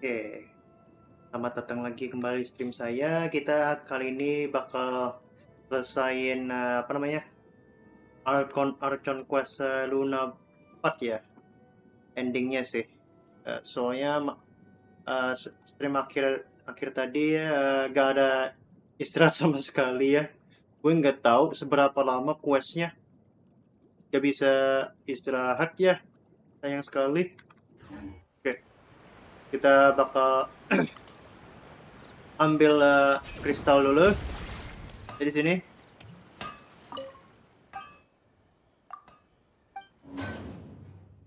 Oke, selamat datang lagi kembali di stream saya. Kita kali ini bakal selesain apa namanya? Archon Quest Luna 4 ya. Endingnya sih. Soalnya stream akhir tadi gak ada istirahat sama sekali ya. Gue nggak tahu seberapa lama questnya. Gak bisa istirahat ya. Sayang sekali. Oke, kita bakal ambil kristal dulu. Jadi sini.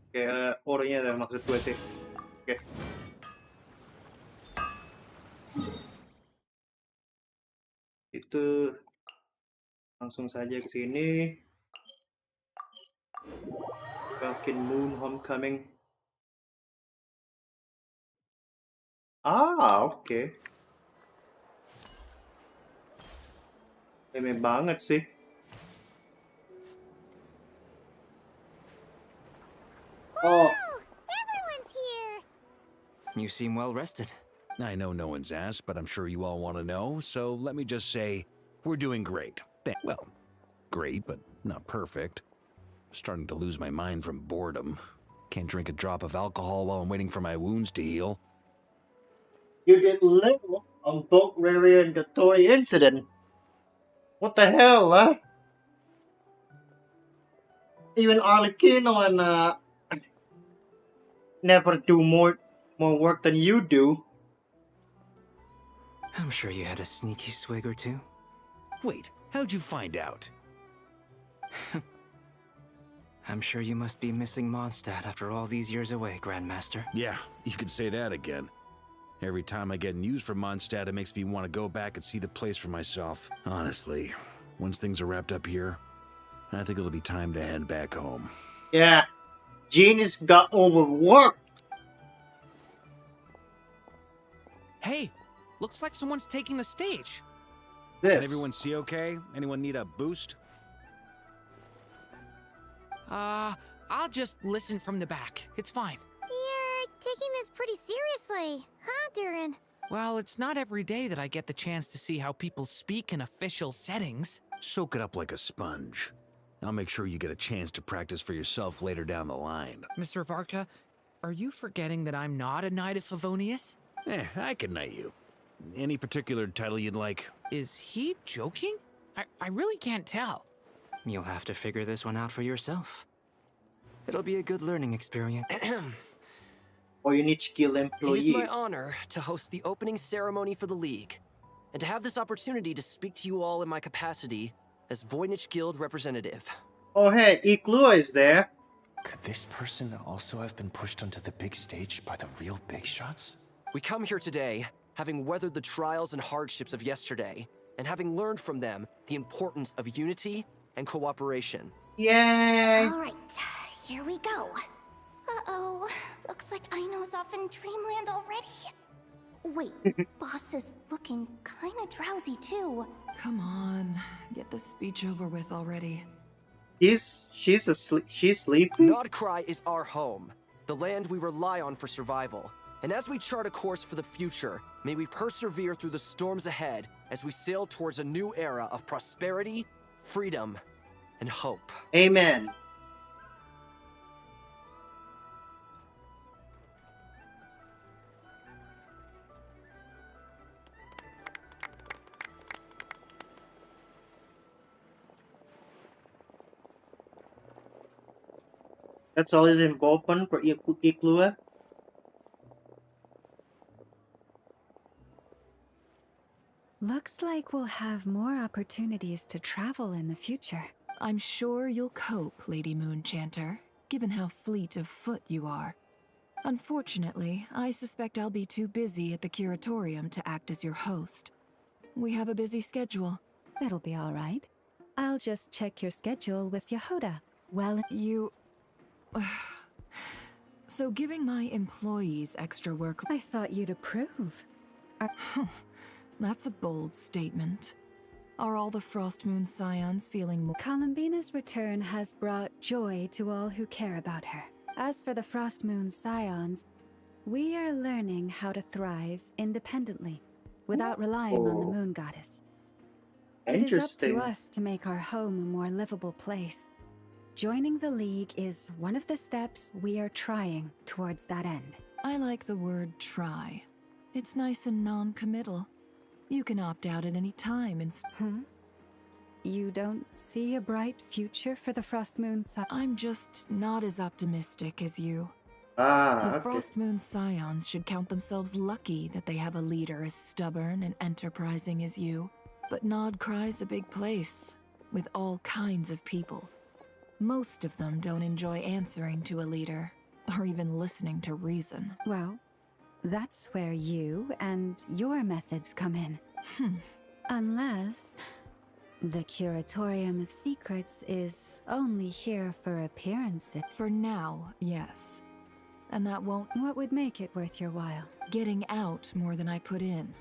Oke, ore-nya ada maksud gue sih. Oke. Itu langsung saja ke sini. Falcon Moon Homecoming. Oke. Meme banget sih. Oh, Everyone's here. You seem well rested. I know no one's asked, but I'm sure you all want to know, so let me just say, we're doing great. Well, great, but not perfect. Starting to lose my mind from boredom. Can't drink a drop of alcohol while I'm waiting for my wounds to heal. you did little on both Rary and the Tory incident. What the hell, huh? Even Arlecchino and never do more work than you do. I'm sure you had a sneaky swig or two. Wait, how'd you find out? I'm sure you must be missing Mondstadt after all these years away, Grandmaster. Yeah, you could say that again. Every time I get news from Mondstadt, it makes me want to go back and see the place for myself. Honestly, once things are wrapped up here, I think it'll be time to head back home. Yeah, Genius got overworked. Hey, looks like someone's taking the stage. This. Can everyone see okay? Anyone need a boost? I'll just listen from the back. It's fine. You're taking this pretty seriously, huh, Durin? Well, it's not every day that I get the chance to see how people speak in official settings. Soak it up like a sponge. I'll make sure you get a chance to practice for yourself later down the line. Mr. Varka, are you forgetting that I'm not a Knight of Favonius? I can knight you. Any particular title you'd like? Is he joking? I really can't tell. You'll have to figure this one out for yourself. It'll be a good learning experience. Or you need skill It employee. is my honor to host the opening ceremony for the League, and to have this opportunity to speak to you all in my capacity as Voynich Guild representative. Oh hey, Iklua is there. Could this person also have been pushed onto the big stage by the real big shots? We come here today, having weathered the trials and hardships of yesterday, and having learned from them the importance of unity and cooperation. Yay! All right, here we go. Uh-oh, looks like Aino's off in dreamland already. Wait, boss is looking kinda drowsy too. Come on, get the speech over with already. She's asleep. She's sleeping. Nod Krai is our home, the land we rely on for survival. And as we chart a course for the future, may we persevere through the storms ahead as we sail towards a new era of prosperity, freedom, and hope. Amen. That's always important for Iklua. Looks like we'll have more opportunities to travel in the future. I'm sure you'll cope, Lady Moonchanter, given how fleet of foot you are. Unfortunately, I suspect I'll be too busy at the curatorium to act as your host. We have a busy schedule. It'll be all right. I'll just check your schedule with Yehuda. Well, You... So giving my employees extra work... I thought you'd approve. That's a bold statement. Are all the Frostmoon Scions feeling more... Columbina's return has brought joy to all who care about her. As for the Frostmoon Scions, We are learning how to thrive independently, without relying on the Ooh. moon goddess. It is up Interesting. to us to make our home a more livable place. Joining the League is one of the steps we are trying towards that end. I like the word try. It's nice and non-committal. You can opt out at any time and You don't see a bright future for the Frost Moon Scion? I'm just not as optimistic as you. Ah, The okay. Frost Moon Scions should count themselves lucky that they have a leader as stubborn and enterprising as you. But Nod Krai's a big place, with all kinds of people. Most of them don't enjoy answering to a leader, or even listening to reason. Well, that's where you and your methods come in. Unless the Curatorium of Secrets is only here for appearances. For now, yes. And that won't... What would make it worth your while? Getting out more than I put in.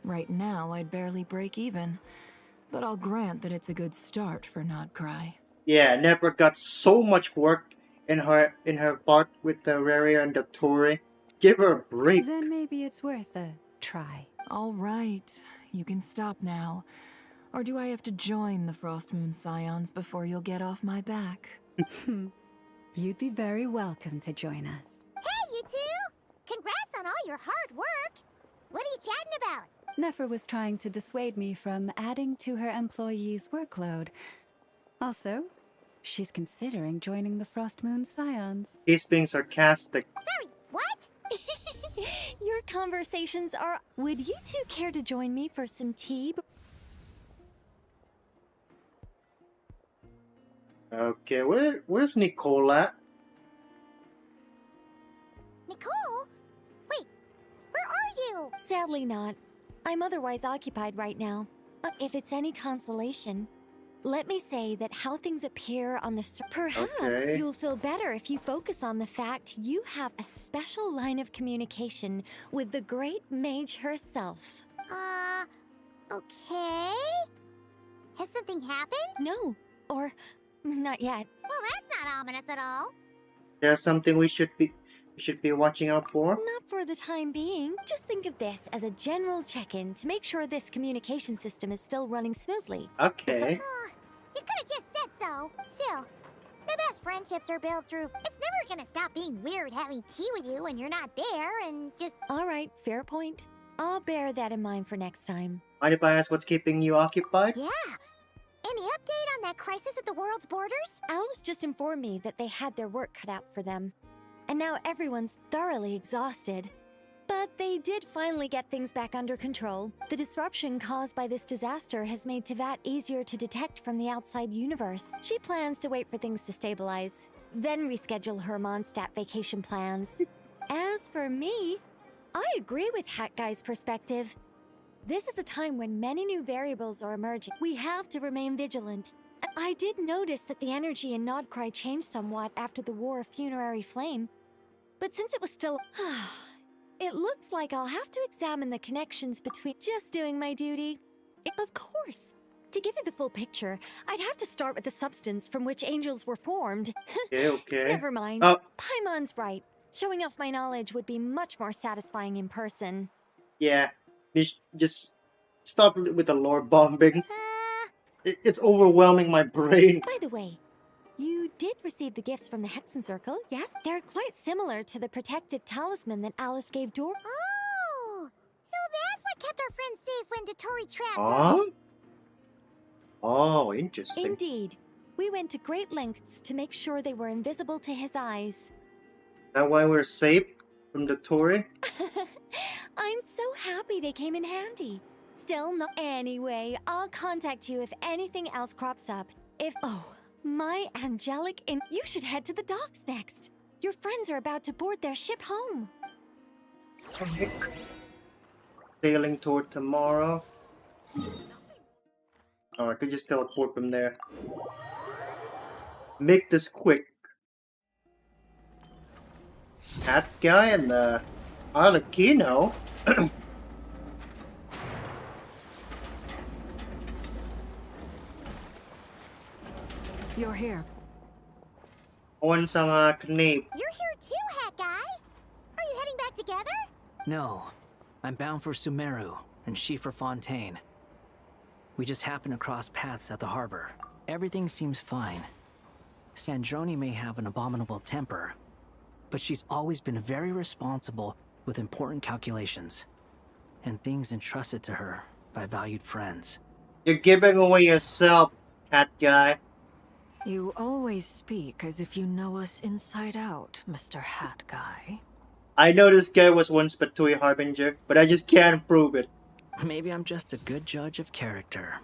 Right now, I'd barely break even. But I'll grant that it's a good start for Nod Krai. Yeah, never got so much work in her part with the Raria and the Tori. Give her a break. Then maybe it's worth a try. All right, you can stop now. Or do I have to join the Frost Moon Scions before you'll get off my back? You'd be very welcome to join us. Hey, you two! Congrats on all your hard work! What are you chatting about? Nefer was trying to dissuade me from adding to her employees' workload. Also, she's considering joining the Frost Moon Scions. He's being sarcastic. Sorry, what? Your conversations are... Would you two care to join me for some tea? Okay, where's Nicole at? Nicole? Wait, where are you? Sadly not. I'm otherwise occupied right now. But if it's any consolation, let me say that how things appear on the perhaps Okay. you'll feel better if you focus on the fact you have a special line of communication with the great mage herself. Okay? Has something happened? No, or not yet. Well, that's not ominous at all. There's something we should be watching out for. Not for the time being. Just think of this as a general check-in to make sure this communication system is still running smoothly. Okay. You could have just said so. Still, the best friendships are built through... It's never gonna stop being weird having tea with you when you're not there and just... All right, fair point. I'll bear that in mind for next time. Mind if I ask what's keeping you occupied? Yeah. Any update on that crisis at the world's borders? Alice just informed me that they had their work cut out for them. And now everyone's thoroughly exhausted. But they did finally get things back under control. The disruption caused by this disaster has made Tevat easier to detect from the outside universe. She plans to wait for things to stabilize, then reschedule her Mondstadt vacation plans. As for me, I agree with Hat Guy's perspective. This is a time when many new variables are emerging. We have to remain vigilant. I did notice that the energy in Nod Krai changed somewhat after the War of Funerary Flame. But since it was still... it looks like I'll have to examine the connections between just doing my duty. Of course. To give you the full picture, I'd have to start with the substance from which angels were formed. Okay. Never mind. Oh. Paimon's right. Showing off my knowledge would be much more satisfying in person. Yeah. Just stop with the lore bombing. It's overwhelming my brain. By the way, you did receive the gifts from the Hexen Circle, yes? They're quite similar to the protective talisman that Alice gave Dor. Oh! So that's what kept our friends safe when Dotori trapped Huh? them. Oh, interesting. Indeed. We went to great lengths to make sure they were invisible to his eyes. That why we're safe from the Tory? I'm so happy they came in handy. Still, no. Anyway, I'll contact you if anything else crops up. Oh, my angelic you should head to the docks next. Your friends are about to board their ship home. Sailing toward tomorrow. Oh, I could just teleport from there. Make this quick. That guy and the Arlecchino. You're here. On sa mga knape. You're here too, Hat Guy. Are you heading getting back together? No. I'm bound for Sumeru, and she for Fontaine. We just happened to cross paths at the harbor. Everything seems fine. Sandrone may have an abominable temper, but she's always been very responsible with important calculations, and things entrusted to her by valued friends. You're giving away yourself, cat guy. You always speak as if you know us inside out, Mr. Hat Guy. I know this guy was once Batui Harbinger, but I just can't prove it. Maybe I'm just a good judge of character.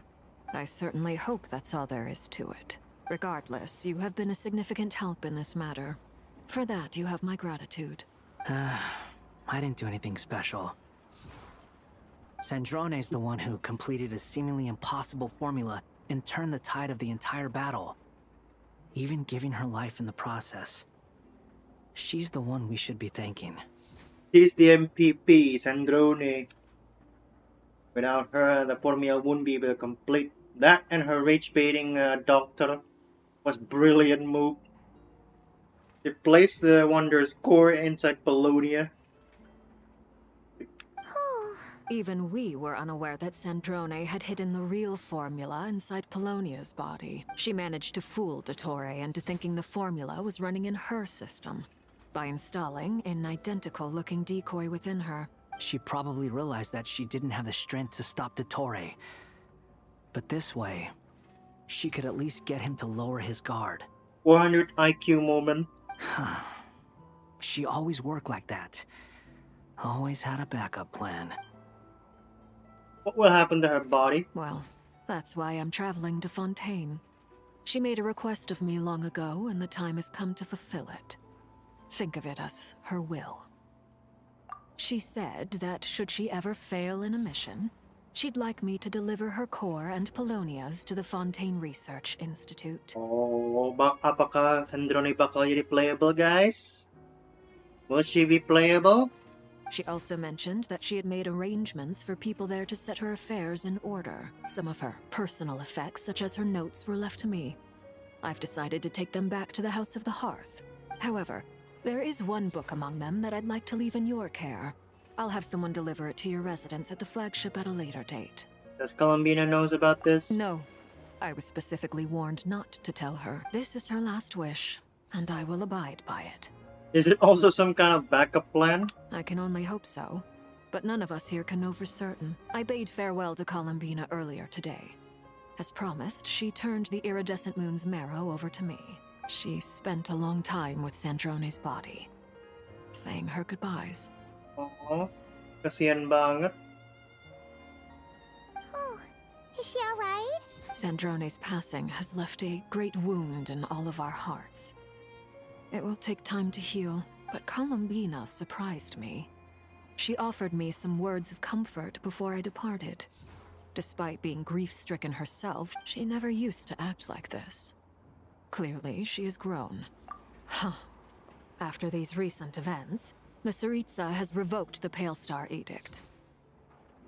I certainly hope that's all there is to it. Regardless, you have been a significant help in this matter. For that, you have my gratitude. I didn't do anything special. Sandrone's the one who completed a seemingly impossible formula and turned the tide of the entire battle, even giving her life in the process. She's the one we should be thanking. She's the MPP, Sandrone. Without her, the formula wouldn't be able to complete. That and her rage-baiting doctor was brilliant move. She placed the Wonder's core inside Polonia. Even we were unaware that Sandrone had hidden the real formula inside Polonia's body. She managed to fool Dottore into thinking the formula was running in her system by installing an identical-looking decoy within her. She probably realized that she didn't have the strength to stop Dottore. But this way, she could at least get him to lower his guard. 400 IQ moment. She always worked like that. Always had a backup plan. What will happen to her body? Well, that's why I'm traveling to Fontaine. She made a request of me long ago, and the time has come to fulfill it. Think of it as her will. She said that should she ever fail in a mission, she'd like me to deliver her core and Polonia's to the Fontaine Research Institute. Oh, apakah Sandrone bakal jadi playable, guys? Will she be playable? She also mentioned that she had made arrangements for people there to set her affairs in order. Some of her personal effects, such as her notes, were left to me. I've decided to take them back to the House of the Hearth. However, there is one book among them that I'd like to leave in your care. I'll have someone deliver it to your residence at the flagship at a later date. Does Columbina knows about this? No. I was specifically warned not to tell her. This is her last wish, and I will abide by it. Is it also some kind of backup plan? I can only hope so. But none of us here can know for certain. I bade farewell to Columbina earlier today. As promised, she turned the iridescent moon's marrow over to me. She spent a long time with Sandrone's body, saying her goodbyes. Oh, kasihan banget. Oh, is she alright? Sandrone's passing has left a great wound in all of our hearts. It will take time to heal, but Columbina surprised me. She offered me some words of comfort before I departed. Despite being grief-stricken herself, she never used to act like this. Clearly, she has grown. Huh. After these recent events, the Tsaritsa has revoked the Pale Star Edict.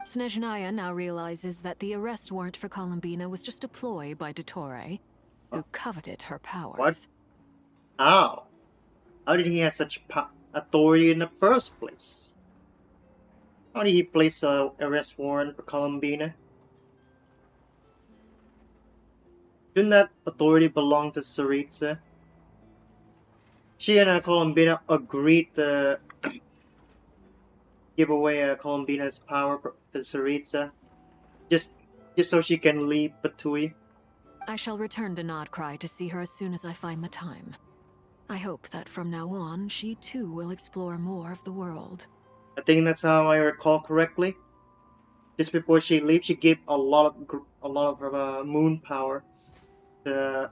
Snezhnaya now realizes that the arrest warrant for Columbina was just a ploy by Dottore, who coveted her powers. What? How? How did he have such authority in the first place? How did he place an arrest warrant for Columbina? Shouldn't that authority belong to Tsaritsa? She and Columbina agreed to give away Columbina's power to Tsaritsa, just so she can leave Batui. I shall return to Krai to see her as soon as I find the time. I hope that from now on, she too will explore more of the world. I think that's how I recall correctly. Just before she leaves, she gave a lot of her moon power to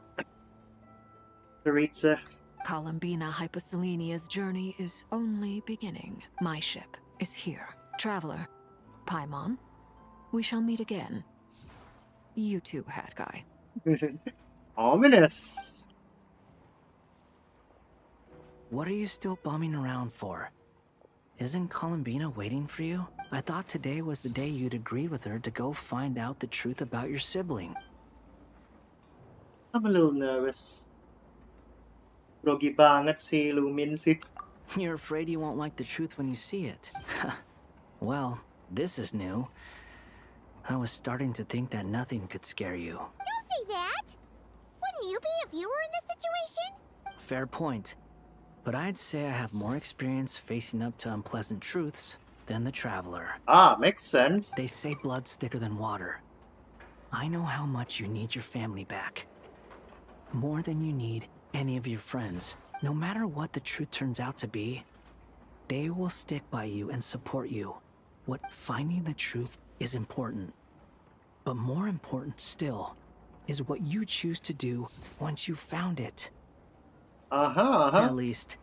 Tsaritsa. Columbina Hyposelenia's journey is only beginning. My ship is here. Traveler, Paimon, we shall meet again. You too, Hat Guy. Ominous. What are you still bumming around for? Isn't Columbina waiting for you? I thought today was the day you'd agreed with her to go find out the truth about your sibling. I'm a little nervous. Grogi banget si Lumin sih. You're afraid you won't like the truth when you see it. Well, this is new. I was starting to think that nothing could scare you. Don't say that! Wouldn't you be if you were in this situation? Fair point. But I'd say I have more experience facing up to unpleasant truths than the traveler. Ah, makes sense. They say blood's thicker than water. I know how much you need your family back. More than you need any of your friends. No matter what the truth turns out to be, they will stick by you and support you. What finding the truth is important. But more important still is what you choose to do once you've found it. At least,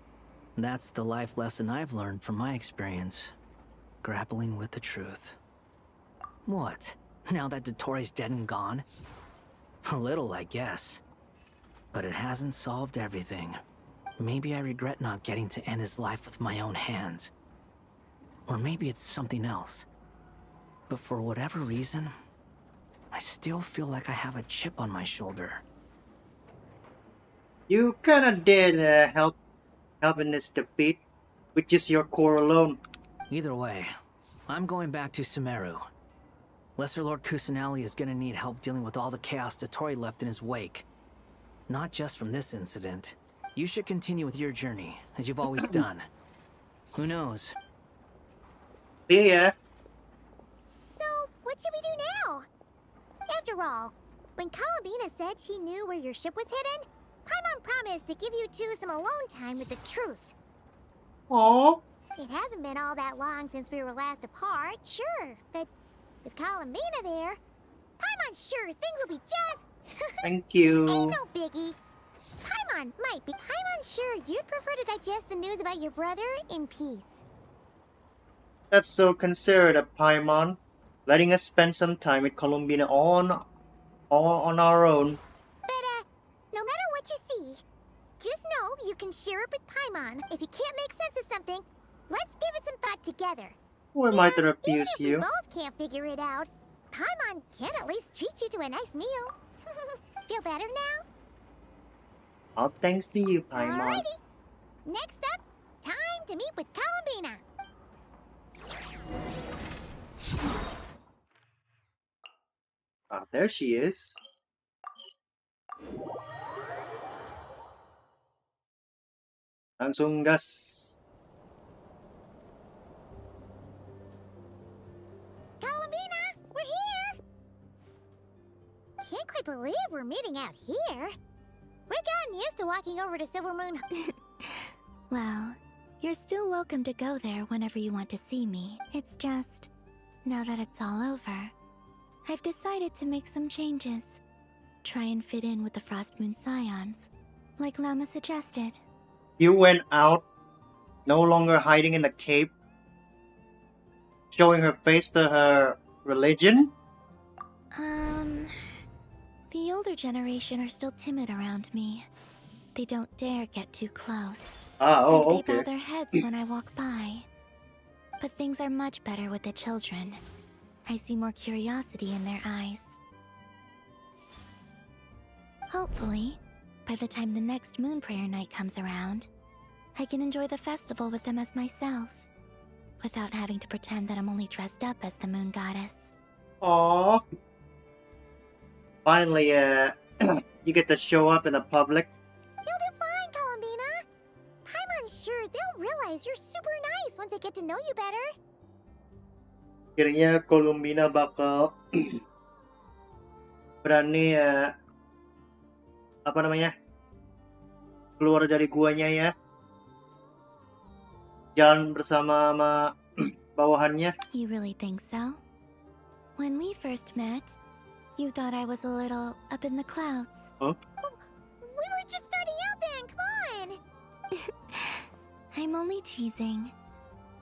that's the life lesson I've learned from my experience. Grappling with the truth. What? Now that Dottoro's dead and gone? A little, I guess. But it hasn't solved everything. Maybe I regret not getting to end his life with my own hands. Or maybe it's something else. But for whatever reason, I still feel like I have a chip on my shoulder. You kinda did help in this defeat with just your core alone. Either way, I'm going back to Sumeru. Lesser Lord Kusanali is gonna need help dealing with all the chaos Dottori left in his wake. Not just from this incident. You should continue with your journey, as you've always done. Who knows? Yeah. So, what should we do now? After all, when Columbina said she knew where your ship was hidden, Paimon promised to give you two some alone time with the truth. Aww. It hasn't been all that long since we were last apart, sure, but with Columbina there, Paimon's sure things will be just... Thank you. Ain't no biggie. Paimon might be. Paimon's sure you'd prefer to digest the news about your brother in peace. That's so considerate of Paimon, letting us spend some time with Columbina all on our own. But, no matter what you see, just know you can share it with Paimon. If you can't make sense of something, let's give it some thought together. We might refuse even if you. we both can't figure it out, Paimon can at least treat you to a nice meal. Feel better now? All thanks to you, Paimon. Alrighty. Next up, time to meet with Columbina. Ah, there she is. Langsung gas. Columbina, we're here! Can't quite believe we're meeting out here. We've gotten used to walking over to Silver Moon. Well, you're still welcome to go there whenever you want to see me. It's just, now that it's all over, I've decided to make some changes. Try and fit in with the Frost Moon Scions, like Lama suggested. You went out, no longer hiding in the cave, showing her face to her religion? The older generation are still timid around me. They don't dare get too close. Oh, and they okay. bow their heads when I walk by. But things are much better with the children. I see more curiosity in their eyes. Hopefully, by the time the next Moon Prayer Night comes around, I can enjoy the festival with them as myself, without having to pretend that I'm only dressed up as the Moon Goddess. Aww. Finally, you get to show up in the public. You'll do fine, Columbina. Paimon's sure they'll realize you're super nice once they get to know you better. Akhirnya Columbina bakal berani apa namanya, keluar dari guanya ya, jalan bersama sama bawahannya. You really think so? When we first met, you thought I was a little up in the clouds. Huh? We were just starting out then, come on! I'm only teasing.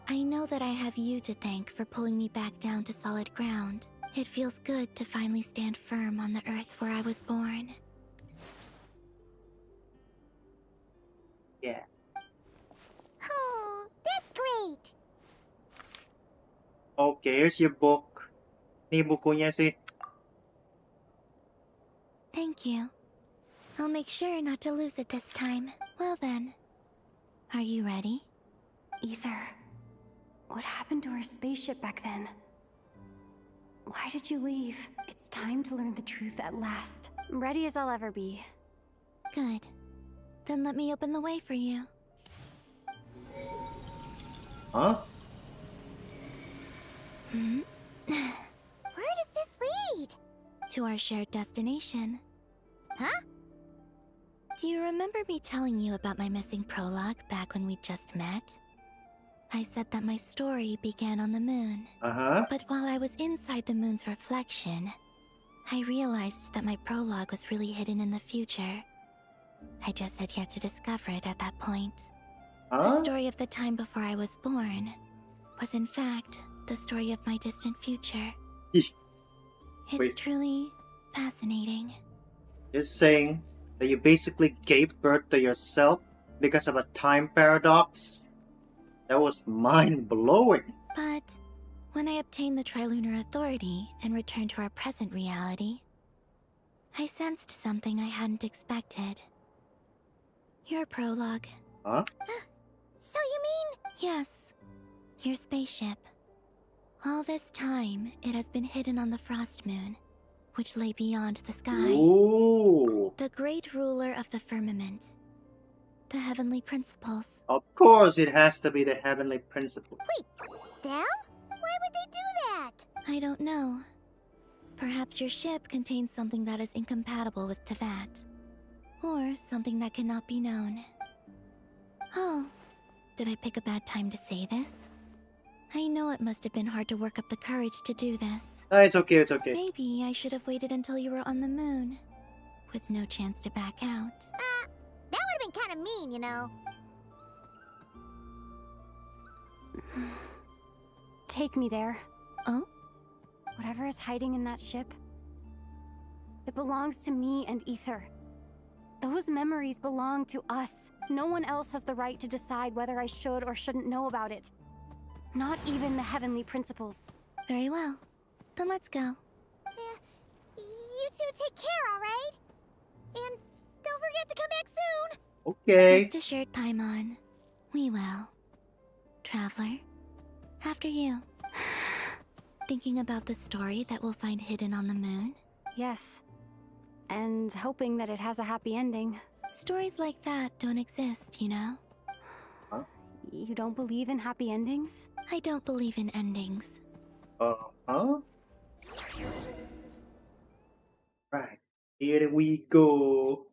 I know that I have you to thank for pulling me back down to solid ground. It feels good to finally stand firm on the earth where I was born. Yeah. Oh, that's great! Okay, here's your book. Ini bukunya sih. Thank you. I'll make sure not to lose it this time. Well then, are you ready? Ether, what happened to our spaceship back then? Why did you leave? It's time to learn the truth at last. I'm ready as I'll ever be. Good. Then let me open the way for you. Huh? Where does this lead? To our shared destination. Huh? Do you remember me telling you about my missing prologue back when we just met? I said that my story began on the moon. Uh-huh. But while I was inside the moon's reflection, I realized that my prologue was really hidden in the future. I just had yet to discover it at that point. The Huh? story of the time before I was born was in fact the story of my distant future. Eesh. It's Wait. truly fascinating. Just saying that you basically gave birth to yourself because of a time paradox? That was mind-blowing. But when I obtained the Trilunar Authority and returned to our present reality, I sensed something I hadn't expected. Your prologue. Huh? So you mean? Yes. Your spaceship. All this time, it has been hidden on the Frost Moon, which lay beyond the sky. Ooh. The great ruler of the firmament. The heavenly principles. Of course, it has to be the heavenly principle. Them? Why would they do that? I don't know. Perhaps your ship contains something that is incompatible with Teyvat. Or something that cannot be known. Oh, did I pick a bad time to say this? I know it must have been hard to work up the courage to do this. It's okay, it's okay. Maybe I should have waited until you were on the moon, with no chance to back out. That would have been kind of mean, you know. Take me there. Oh? Whatever is hiding in that ship, it belongs to me and Ether. Those memories belong to us. No one else has the right to decide whether I should or shouldn't know about it. Not even the heavenly principles. Very well. Then let's go. You two take care, alright? And don't forget to come back soon! Okay. Rest assured, Paimon. We will. Traveler, after you. Thinking about the story that we'll find hidden on the moon? Yes. And hoping that it has a happy ending. Stories like that don't exist, you know? You don't believe in happy endings? I don't believe in endings. Uh-huh. Right. Here we go.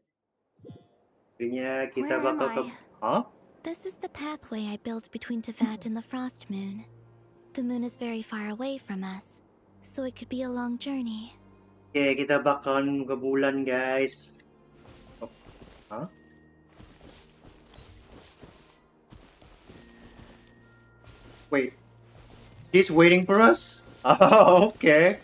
Akhirnya kita Where am bakal ke... I? Huh? This is the pathway I built between Teyvat and the Frost Moon. The moon is very far away from us, so it could be a long journey. Okay, kita bakalan ke bulan, guys. Oh. Huh? Wait. He's waiting for us? Oh, okay.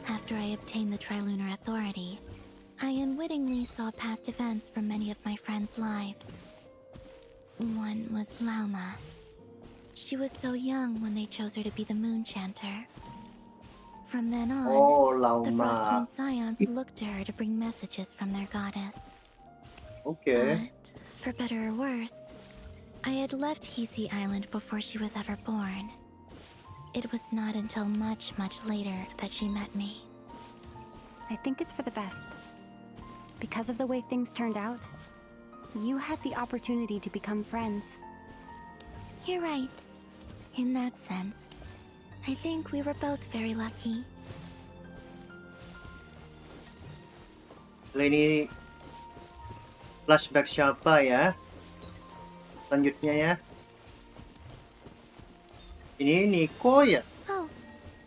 After I obtained the Trilunar Authority, I unwittingly saw past events from many of my friends' lives. One was Lauma. She was so young when they chose her to be the Moon Chanter. From then on, Oh, the Frost Lauma. Moon Scions looked to her to bring messages from their goddess. Okay. But, for better or worse, I had left Hisi Island before she was ever born. It was not until much, much later that she met me. I think it's for the best. Because of the way things turned out, you had the opportunity to become friends. You're right. In that sense, I think we were both very lucky. Ini flashback siapa ya? Selanjutnya ya. Ini Nico ya? Oh,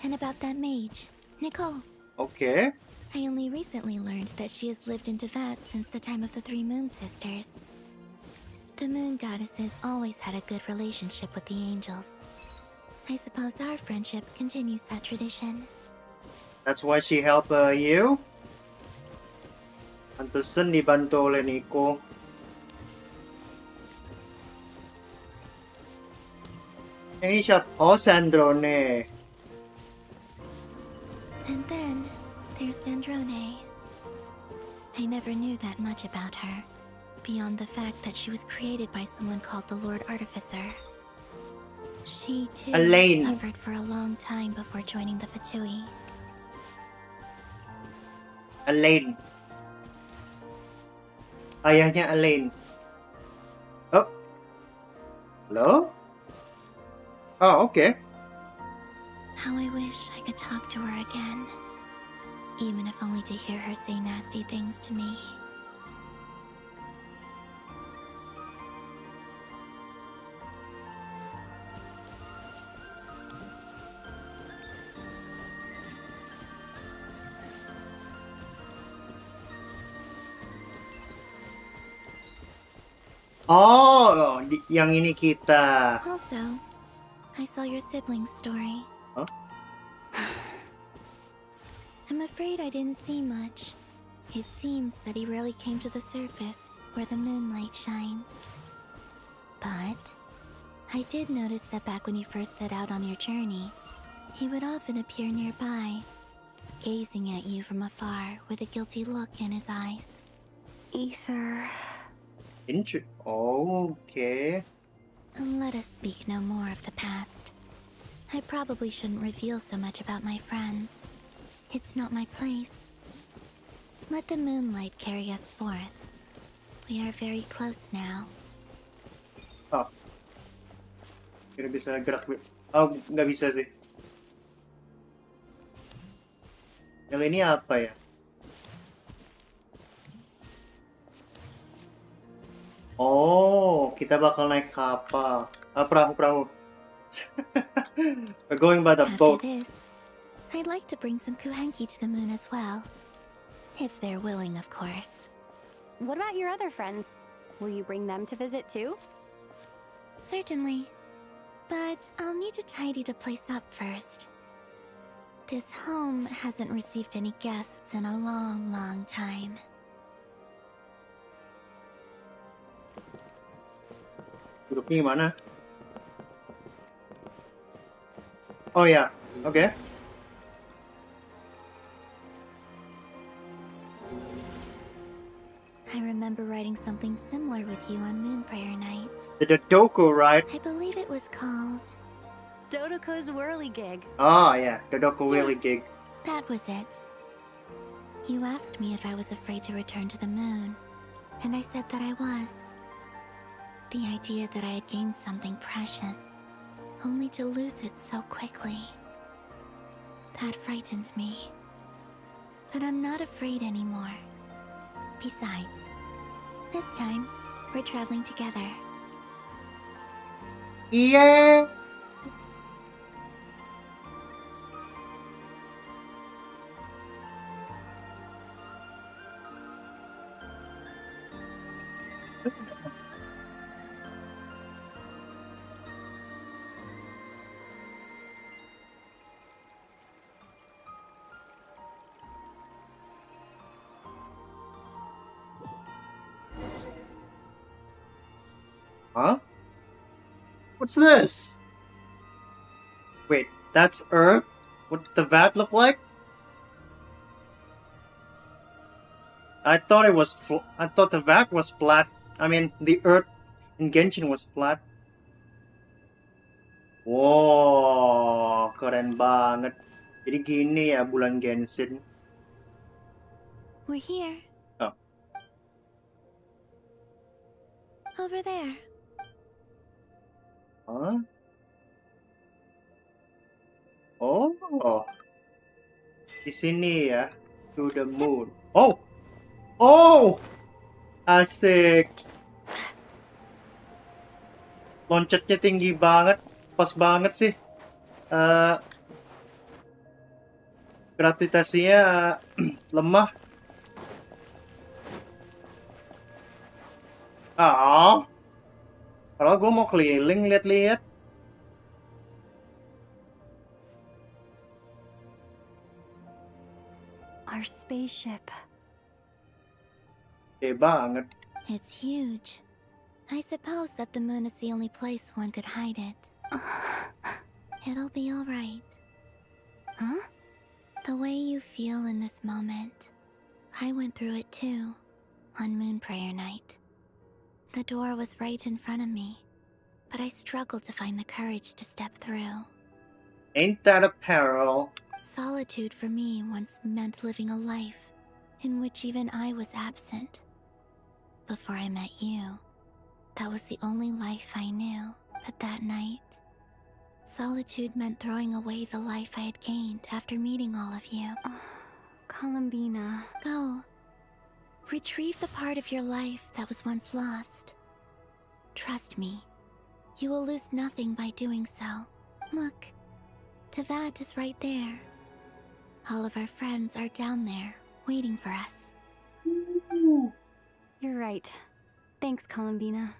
and about that mage, Nicole. Okay. I only recently learned that she has lived in Teyvat since the time of the Three Moon Sisters. The Moon Goddesses always had a good relationship with the angels. I suppose our friendship continues that tradition. That's why she helped you? Pantesan dibantu oleh Nico. Yang ini siapa? Oh, Sandrone. And then, there's Sandrone. I never knew that much about her, beyond the fact that she was created by someone called the Lord Artificer. She, too, Elaine. suffered for a long time before joining the Fatui. Elaine. Ayahnya Elaine. Oh. Hello? Oh, okay. How I wish I could talk to her again. Even if only to hear her say nasty things to me. Oh, yang ini kita. Also, I saw your sibling's story. Huh? I'm afraid I didn't see much. It seems that he rarely came to the surface, where the moonlight shines. But I did notice that back when you first set out on your journey, he would often appear nearby, gazing at you from afar with a guilty look in his eyes. Ether. Okay. Let us speak no more of the past. I probably shouldn't reveal so much about my friends. It's not my place. Let the moonlight carry us forth. We are very close now. Oh. Kira bisa gerak. Oh, nggak bisa sih. Yang ini apa ya? Oh, kita bakal naik kapal. Perahu. We're going by the boat. After this, I'd like to bring some kuhenki to the moon as well. If they're willing, of course. What about your other friends? Will you bring them to visit too? Certainly. But I'll need to tidy the place up first. This home hasn't received any guests in a long, long time. Duduknya gimana? Oh ya, oke. I remember writing something similar with you on Moon Prayer Night. The Dodoku, right? I believe it was called... Dodoko's whirligig. Oh yeah, Dodoku Willy Gig. That was it. You asked me if I was afraid to return to the moon, and I said that I was. The idea that I had gained something precious, only to lose it so quickly. That frightened me. But I'm not afraid anymore. Besides, this time, we're traveling together. Yeah. Huh? What's this? Wait, that's Earth? What did the vat look like? I thought it was I thought the vat was flat. I mean, the Earth in Genshin was flat. Wow, keren banget. Jadi gini ya bulan Genshin. We're here. Oh. Over there. Huh? Oh. Di sini ya. To the moon. Oh. Oh. Asik. Loncatnya tinggi banget. Pas banget sih. Gravitasinya lemah. Ah. Kalau gue mau keliling lihat-lihat. Our spaceship. Gede banget. It's huge. I suppose that the moon is the only place one could hide it. It'll be all right. Huh? The way you feel in this moment, I went through it too, on Moon Prayer Night. The door was right in front of me, but I struggled to find the courage to step through. Ain't that a peril? Solitude for me once meant living a life in which even I was absent. Before I met you, that was the only life I knew. But that night, solitude meant throwing away the life I had gained after meeting all of you. Oh, Columbina. Go. Retrieve the part of your life that was once lost. Trust me, you will lose nothing by doing so. Look, Teyvat is right there. All of our friends are down there, waiting for us. You're right. Thanks, Columbina.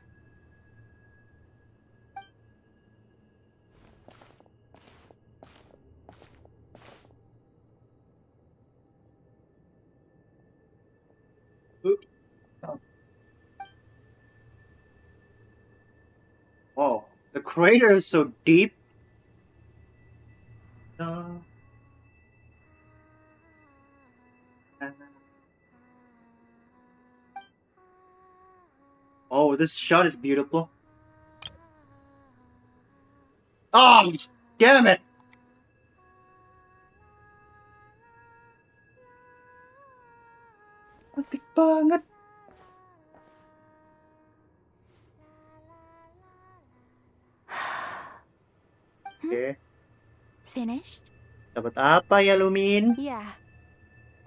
Oh, the crater is so deep. Oh, this shot is beautiful. Oh, damn it! Cantik banget. Okay. Finished? Dapat apa ya, Lumin? Yeah.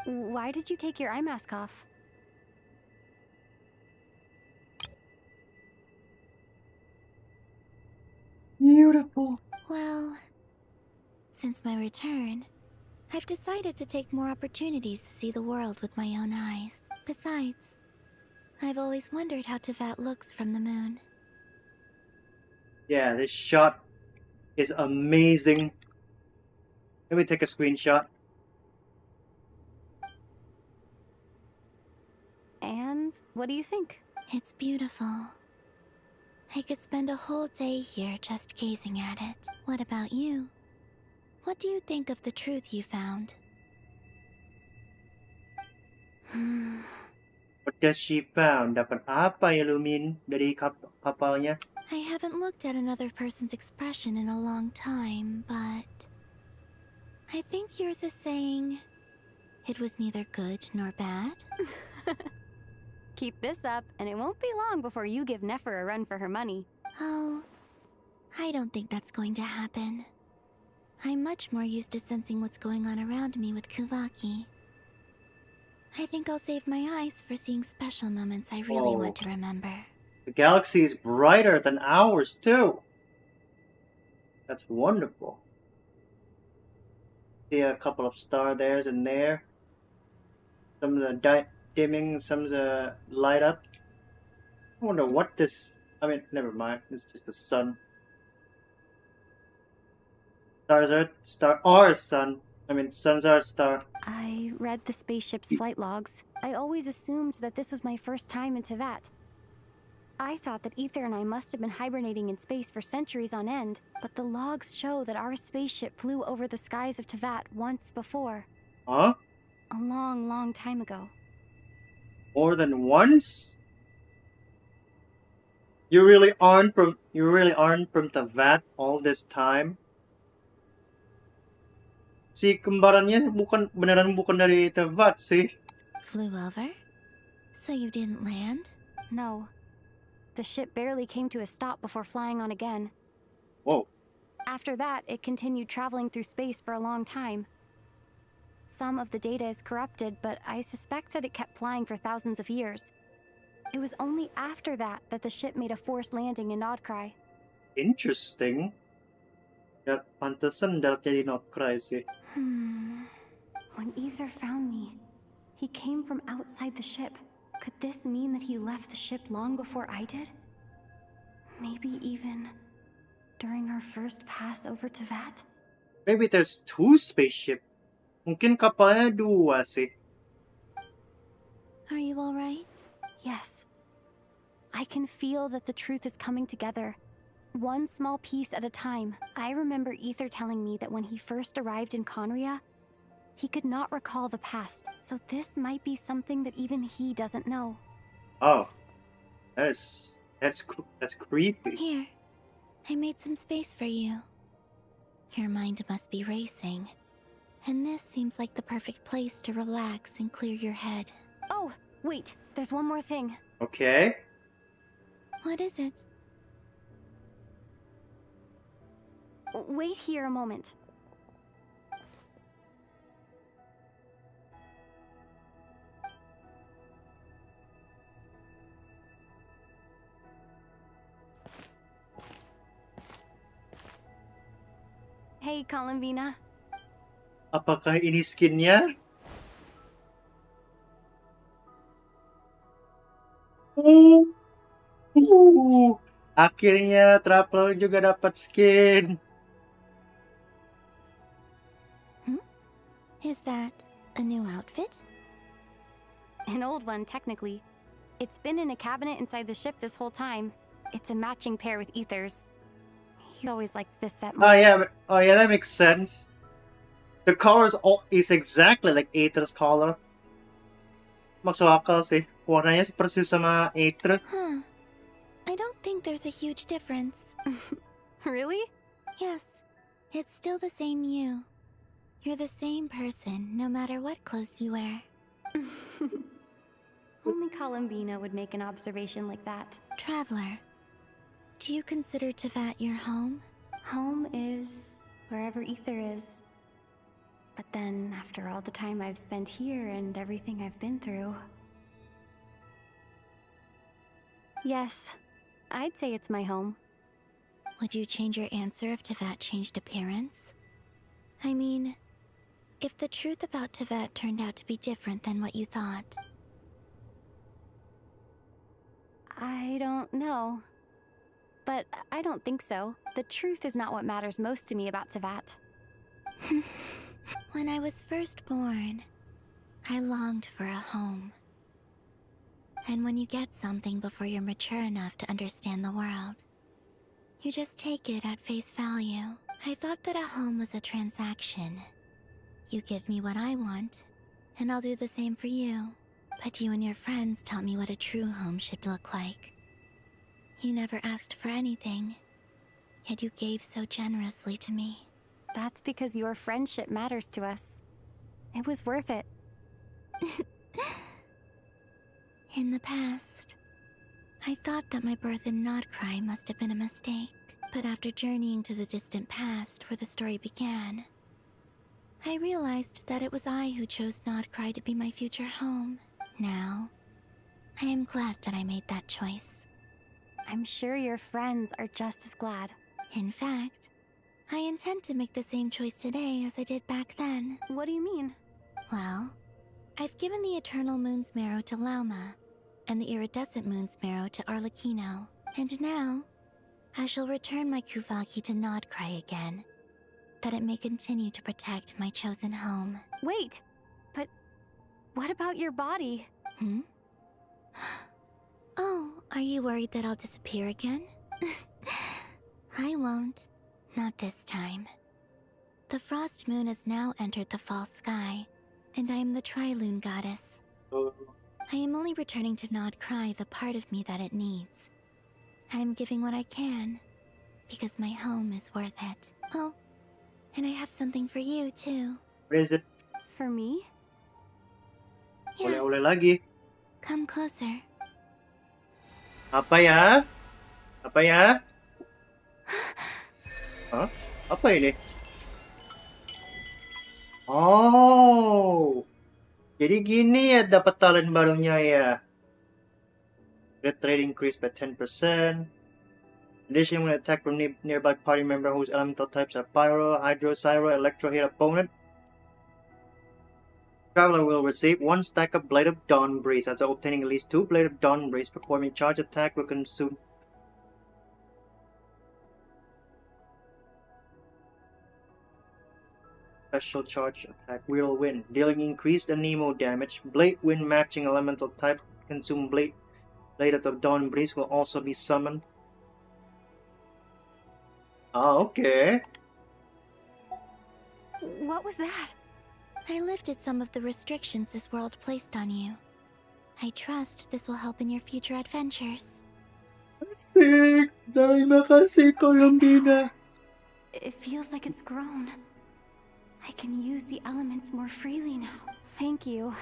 Why did you take your eye mask off? Beautiful. Well, since my return, I've decided to take more opportunities to see the world with my own eyes. Besides, I've always wondered how Teyvat looks from the moon. Yeah, this shot is amazing. Let me take a screenshot. And what do you think? It's beautiful. I could spend a whole day here just gazing at it. What about you? What do you think of the truth you found? What does she found? Dapat apa ya, Lumin, dari kapalnya? I haven't looked at another person's expression in a long time, but I think yours is saying it was neither good nor bad. Keep this up, and it won't be long before you give Nefer a run for her money. Oh, I don't think that's going to happen. I'm much more used to sensing what's going on around me with Kuvaki. I think I'll save my eyes for seeing special moments I really want to remember. The galaxy is brighter than ours, too. That's wonderful. See a couple of stars there and there. Some of the dimming, some of the light up. I wonder what this... I mean, never mind. It's just the sun. Stars are sun. I mean, suns are star. I read the spaceship's flight logs. I always assumed that this was my first time in Teyvat. I thought that Ether and I must have been hibernating in space for centuries on end, but the logs show that our spaceship flew over the skies of Teyvat once before. Huh? A long, long time ago. More than once? You really aren't from Teyvat all this time? Si kembarannya beneran bukan dari Teyvat sih. Flew over? So you didn't land? No. The ship barely came to a stop before flying on again. Whoa. After that, it continued traveling through space for a long time. Some of the data is corrupted, but I suspect that it kept flying for thousands of years. It was only after that that the ship made a forced landing in Krai. Interesting. Ya, pantesan daratnya di Krai sih. When Ether found me, he came from outside the ship. Could this mean that he left the ship long before I did? Maybe even during our first pass over Teyvat? Maybe there's two spaceships. Mungkin kapalnya dua sih. Are you alright? Yes. I can feel that the truth is coming together. One small piece at a time. I remember Ether telling me that when he first arrived in Conria, he could not recall the past, so this might be something that even he doesn't know. Oh. That's creepy. Here, I made some space for you. Your mind must be racing. And this seems like the perfect place to relax and clear your head. Oh, wait, there's one more thing. Okay. What is it? Wait here a moment. Hey, Columbina. Apakah ini skinnya? Akhirnya Traveler juga dapat skin. Is that a new outfit? An old one, technically. It's been in a cabinet inside the ship this whole time. It's a matching pair with Ether's. He always liked this set more. Oh yeah, that makes sense. The color is exactly like Aether's color. Masuk akal sih. Warnanya persis sama Aether. Huh. I don't think there's a huge difference. Really? Yes. It's still the same you. You're the same person, no matter what clothes you wear. Only Columbina would make an observation like that. Traveler, do you consider Tevat your home? Home is wherever Ether is. But then, after all the time I've spent here and everything I've been through... Yes, I'd say it's my home. Would you change your answer if Tevat changed appearance? I mean, if the truth about Tevat turned out to be different than what you thought. I don't know. But I don't think so. The truth is not what matters most to me about Tevat. When I was first born, I longed for a home. And when you get something before you're mature enough to understand the world, you just take it at face value. I thought that a home was a transaction. You give me what I want, and I'll do the same for you. But you and your friends taught me what a true home should look like. You never asked for anything, yet you gave so generously to me. That's because your friendship matters to us. It was worth it. In the past, I thought that my birth in Krai must have been a mistake. But after journeying to the distant past where the story began, I realized that it was I who chose Krai to be my future home. Now, I am glad that I made that choice. I'm sure your friends are just as glad. In fact, I intend to make the same choice today as I did back then. What do you mean? Well, I've given the Eternal Moon's Marrow to Lauma, and the Iridescent Moon's Marrow to Arlecchino. And now, I shall return my Kuvagi to Krai again, that it may continue to protect my chosen home. Wait! But what about your body? Oh, are you worried that I'll disappear again? I won't. Not this time. The Frost Moon has now entered the fall sky, and I am the Trilune Goddess. I am only returning to Krai the part of me that it needs. I am giving what I can, because my home is worth it. Oh, and I have something for you, too. What is it? For me? Yes, Oleh-oleh lagi. come closer. Apa ya? Apa ya? Hah? Apa ini? Oh. Jadi gini ya dapat talent barunya ya. Red rate increased by 10%. Additionally, when attack from nearby party member whose elemental types are Pyro, Hydro, Syro, Electro hit opponent, Traveler will receive 1 stack of Blade of Dawn Breeze. After obtaining at least 2 Blade of Dawn Breeze, performing charge attack will consume special charge attack Whirlwind, dealing increased anemo damage. Blade Wind matching elemental type consume Blade of Dawn Breeze will also be summoned. Ah, okay. What was that? I lifted some of the restrictions this world placed on you. I trust this will help in your future adventures. Asik! Terima kasih, Columbina. It feels like it's grown. I can use the elements more freely now. Thank you.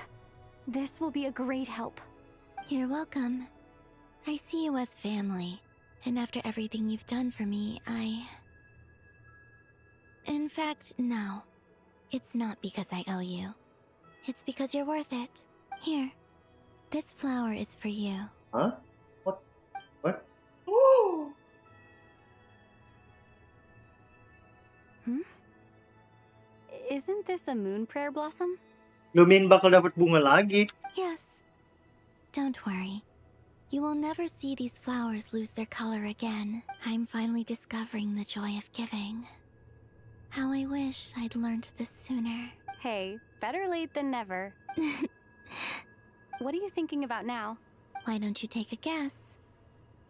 This will be a great help. You're welcome. I see you as family, and after everything you've done for me, In fact, no. It's not because I owe you. It's because you're worth it. Here. This flower is for you. Huh? What? Oh! Isn't this a moon prayer blossom? Lumin bakal dapat bunga lagi. Yes. Don't worry. You will never see these flowers lose their color again. I'm finally discovering the joy of giving. How I wish I'd learned this sooner. Hey, better late than never. What are you thinking about now? Why don't you take a guess?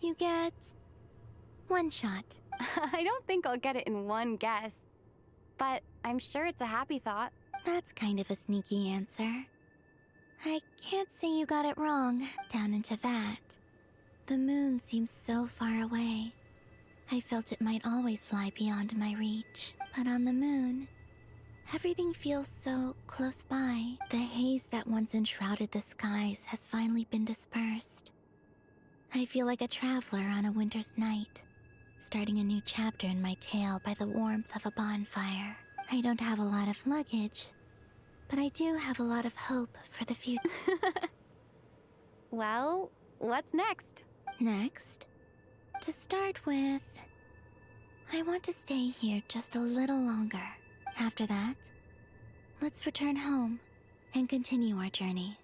You get... one shot. I don't think I'll get it in one guess. But I'm sure it's a happy thought. That's kind of a sneaky answer. I can't say you got it wrong, down into that. The moon seems so far away. I felt it might always lie beyond my reach. But on the moon, everything feels so close by. The haze that once enshrouded the skies has finally been dispersed. I feel like a traveler on a winter's night, starting a new chapter in my tale by the warmth of a bonfire. I don't have a lot of luggage, but I do have a lot of hope for the future. Well, what's next? Next, to start with, I want to stay here just a little longer. After that, let's return home and continue our journey.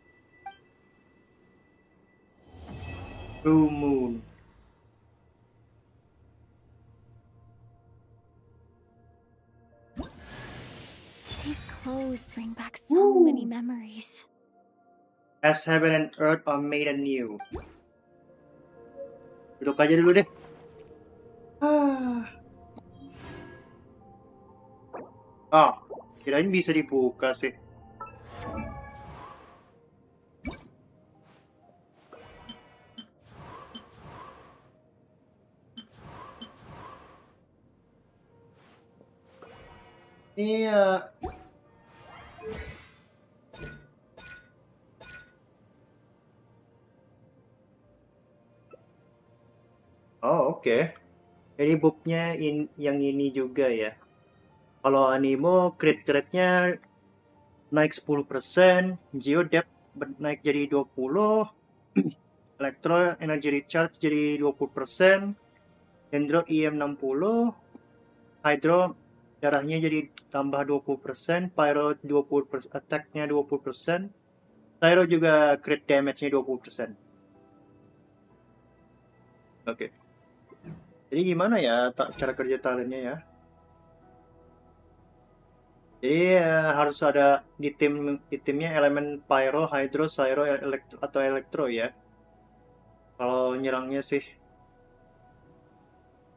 Blue moon. These clothes bring back so many memories. As heaven and earth are made anew. Duduk aja dulu deh. Kirain bisa dibuka sih. Iya. Oh, oke. Jadi booknya yang ini juga ya. Kalau animo crit-critnya naik 10%, geodepth naik jadi 20%, electro energy recharge jadi 20%, dendro EM 60%, hydro darahnya jadi tambah 20%, pyro 20%, attack-nya 20%, pyro juga crit damage-nya 20%. Oke. Jadi gimana ya cara kerja talentnya ya? Jadi harus ada di timnya elemen pyro, hydro, pyro, atau elektro ya. Kalau nyerangnya sih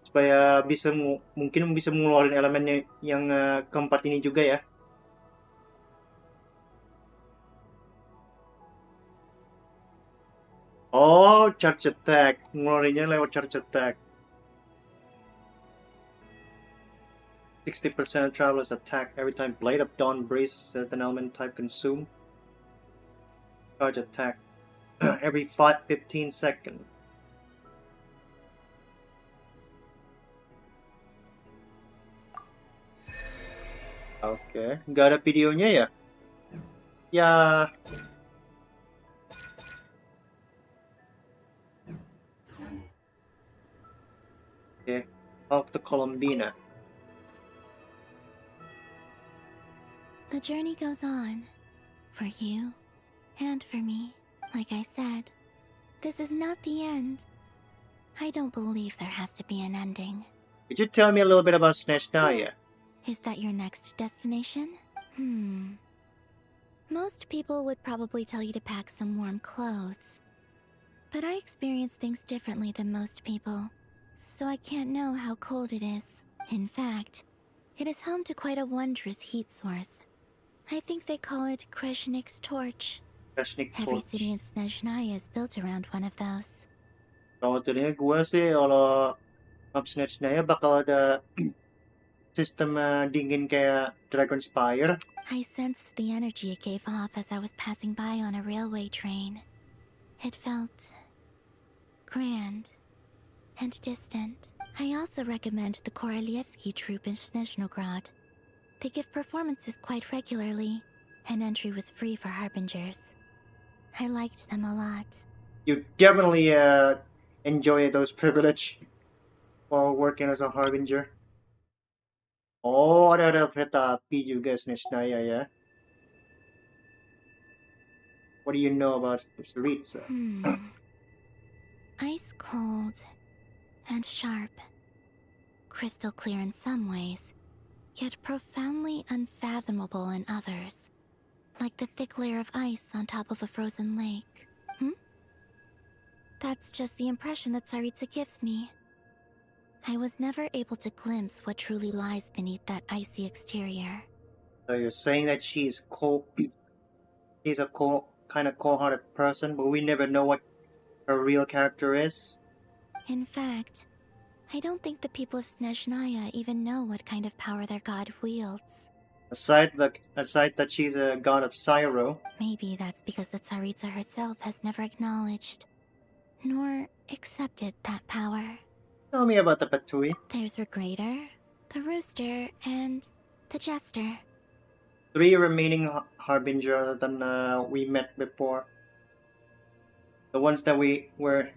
supaya mungkin bisa mengeluarkan elemennya yang keempat ini juga ya. Oh, charge attack. Ngeluarinnya lewat charge attack. 60% travelers attack every time Blade of Dawn breeze certain element type consume. Charge attack every 15 seconds. Oke, nggak ada videonya ya? Ya. Oke, talk to Columbina. The journey goes on, for you and for me. Like I said, this is not the end. I don't believe there has to be an ending. Could you tell me a little bit about Snezhnaya? Is that your next destination? Most people would probably tell you to pack some warm clothes. But I experience things differently than most people, so I can't know how cold it is. In fact, it is home to quite a wondrous heat source. I think they call it Kreshnik's torch. Every city in Snezhnaya is built around one of those. Kalau tadinya gue sih kalau Snatch-nya bakal ada sistem dingin kayak Dragon Spire. I sensed the energy it gave off as I was passing by on a railway train. It felt grand and distant. I also recommend the Korolievsky troupe in Snezhnograd. They give performances quite regularly, and entry was free for harbingers. I liked them a lot. You definitely enjoy those privilege while working as a harbinger. Oh, ada kereta api juga Snatch-nya ya. What do you know about this streets? Ice cold and sharp. Crystal clear in some ways, yet profoundly unfathomable in others. Like the thick layer of ice on top of a frozen lake. That's just the impression that Tsaritsa gives me. I was never able to glimpse what truly lies beneath that icy exterior. So you're saying that she's cold, she's a cold, kind of cold-hearted person, but we never know what her real character is? In fact, I don't think the people of Snezhnaya even know what kind of power their god wields. Aside that she's a god of Syro. Maybe that's because the Tsaritsa herself has never acknowledged, nor accepted that power. Tell me about the Patui. There's Regrator, the Rooster, and the Jester. 3 remaining harbinger than we met before. The ones that we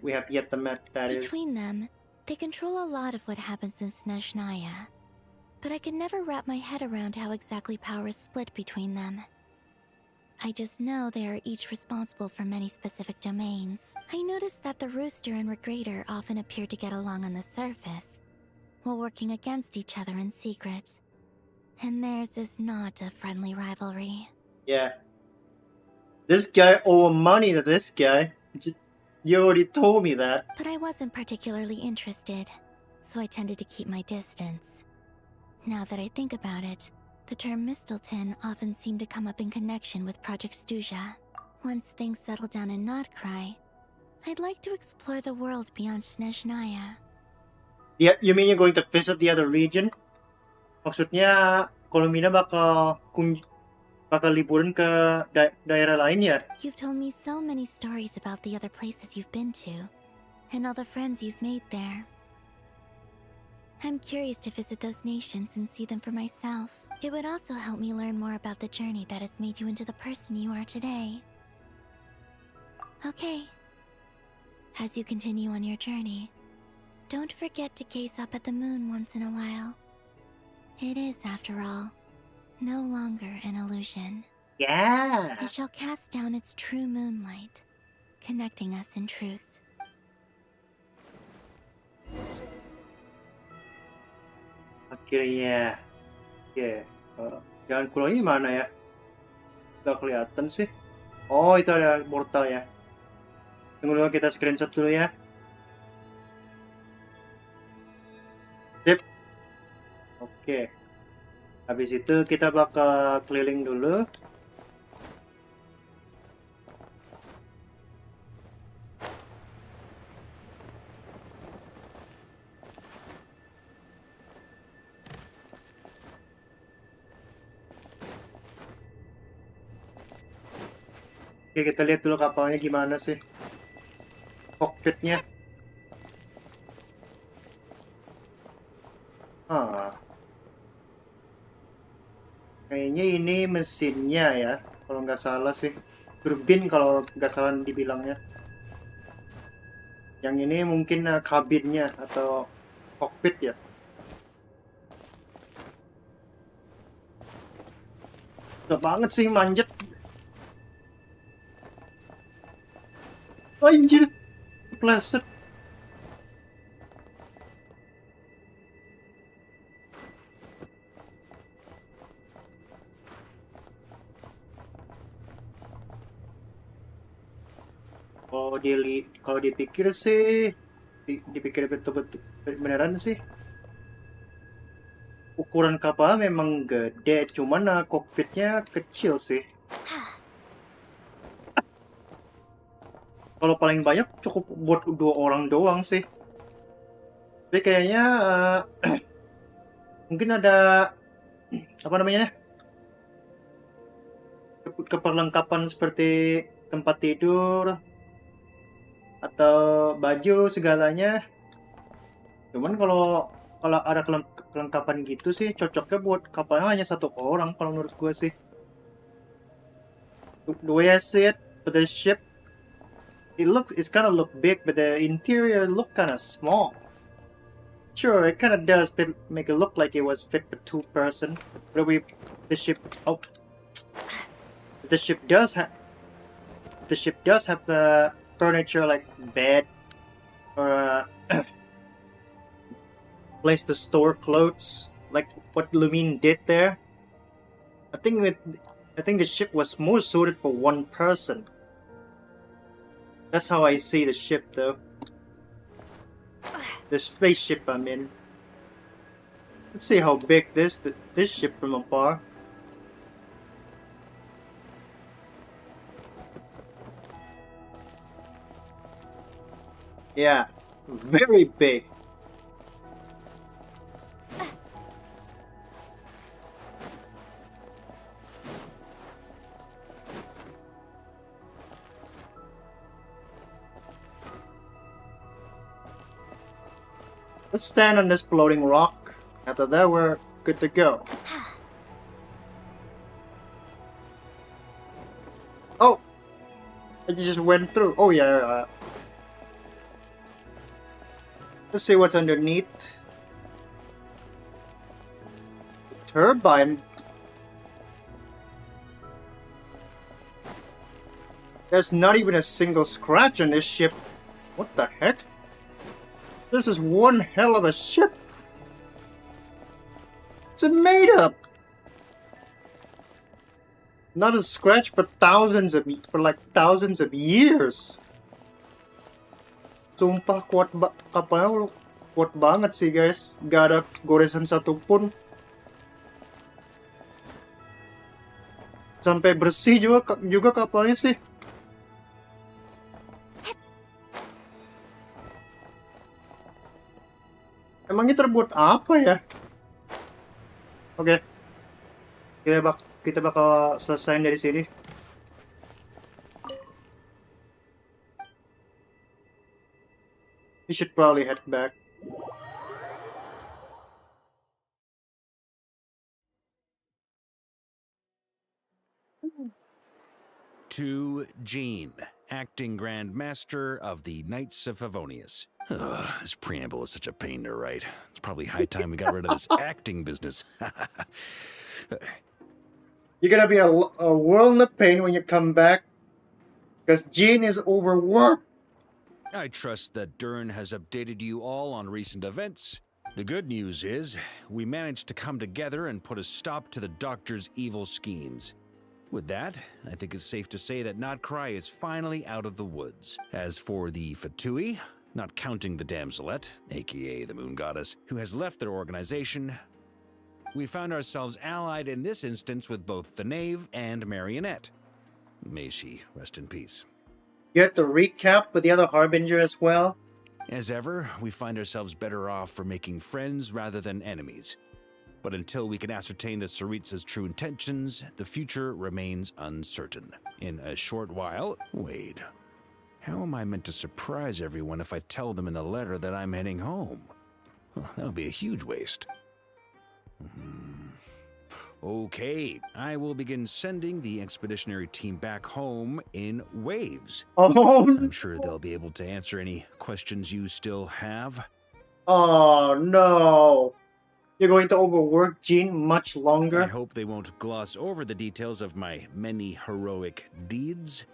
have yet to met, that is. Between them, they control a lot of what happens in Snezhnaya. But I can never wrap my head around how exactly power is split between them. I just know they are each responsible for many specific domains. I noticed that the Rooster and Regrator often appear to get along on the surface, while working against each other in secret. And theirs is not a friendly rivalry. Yeah. This guy owed money to this guy. You already told me that. But I wasn't particularly interested, so I tended to keep my distance. Now that I think about it, the term Mistelton often seemed to come up in connection with Project Stuja. Once things settle down in Krai, I'd like to explore the world beyond Snezhnaya. Yeah, you mean you're going to visit the other region? Maksudnya, columbina bakal liburan ke daerah lain ya? You've told me so many stories about the other places you've been to, and all the friends you've made there. I'm curious to visit those nations and see them for myself. It would also help me learn more about the journey that has made you into the person you are today. Okay. As you continue on your journey, don't forget to gaze up at the moon once in a while. It is, after all, no longer an illusion. Yeah. It shall cast down its true moonlight, connecting us in truth. Akhirnya. Oke. Jalan keluarnya mana ya? Gak kelihatan sih. Oh, itu ada portal ya. Tunggu dulu, kita screenshot dulu ya. Sip. Oke. Habis itu kita bakal keliling dulu. Oke, kita lihat dulu kapalnya gimana sih. Cockpitnya. Kayaknya ini mesinnya ya, kalau nggak salah sih. Turbin kalau nggak salah dibilangnya. Yang ini mungkin kabinnya atau cockpit ya. Udah banget sih manjat. Anjir, kepleset. Kalau dipikir sih, dipikir betul-betul beneran sih. Ukuran kapal memang gede, cuman kokpitnya kecil sih. Kalau paling banyak cukup buat 2 orang doang sih. Tapi kayaknya mungkin ada apa namanya? Keperlengkapan seperti tempat tidur atau baju segalanya. Cuman kalau ada kelengkapan gitu sih cocoknya buat kapalnya hanya 1 orang kalau menurut gue sih. The way I see it, but the ship, it's kind of look big, but the interior look kind of small. Sure, it kind of does make it look like it was fit for 2 person. But the ship does have furniture like bed or place to store clothes, like what Lumine did there. I think the ship was more suited for 1 person. That's how I see the ship, though. The spaceship, I mean. Let's see how big this ship from afar. Yeah, very big. Let's stand on this floating rock. After that, we're good to go. Oh! I just went through. Oh, yeah. Let's see what's underneath. The turbine. There's not even a single scratch on this ship. What the heck? This is one hell of a ship. It's made up. Not a scratch, for like thousands of years. Sumpah kapalnya kuat banget sih guys. Gak ada goresan satupun. Sampai bersih juga kapalnya sih. Emangnya terbuat apa ya? Oke. Kita bakal selesai dari sini. We should probably head back. To Jean, acting Grand Master of the Knights of Favonius. Ugh, this preamble is such a pain to write. It's probably high time we got rid of this acting business. You're gonna be a world of pain when you come back, because Jean is overworked. I trust that Dern has updated you all on recent events. The good news is, we managed to come together and put a stop to the Doctor's evil schemes. With that, I think it's safe to say that Not Krai is finally out of the woods. As for the Fatui, not counting the damselette, aka the Moon Goddess, who has left their organization, we found ourselves allied in this instance with both the Knave and Marionette. May she rest in peace. You have to recap with the other Harbinger as well. As ever, we find ourselves better off for making friends rather than enemies. But until we can ascertain the Tsaritsa's true intentions, the future remains uncertain. In a short while, wait. How am I meant to surprise everyone if I tell them in the letter that I'm heading home? Well, that would be a huge waste. Okay, I will begin sending the expeditionary team back home in waves. Oh, I'm sure they'll be able to answer any questions you still have. Oh no. You're going to overwork Jean much longer. I hope they won't gloss over the details of my many heroic deeds.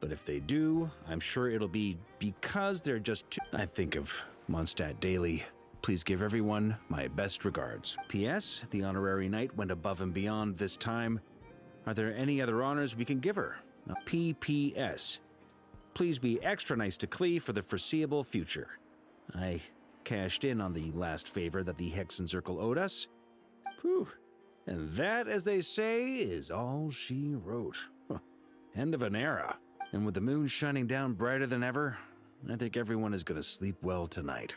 But if they do, I'm sure it'll be because they're just too... I think of Mondstadt daily. Please give everyone my best regards. P.S. The honorary knight went above and beyond this time. Are there any other honors we can give her? P.P.S. Please be extra nice to Klee for the foreseeable future. I cashed in on the last favor that the Hexen Circle owed us. Whew. And that, as they say, is all she wrote. End of an era. And with the moon shining down brighter than ever, I think everyone is gonna sleep well tonight.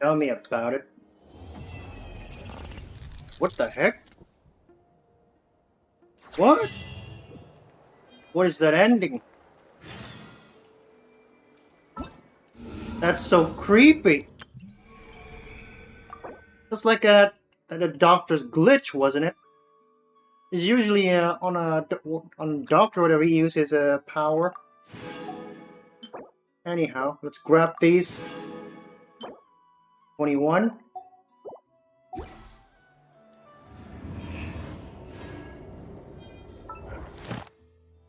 Tell me about it. What the heck? What? What is that ending? That's so creepy. That's like a doctor's glitch, wasn't it? It's usually on doctor whatever he uses power. Anyhow, let's grab these. 21.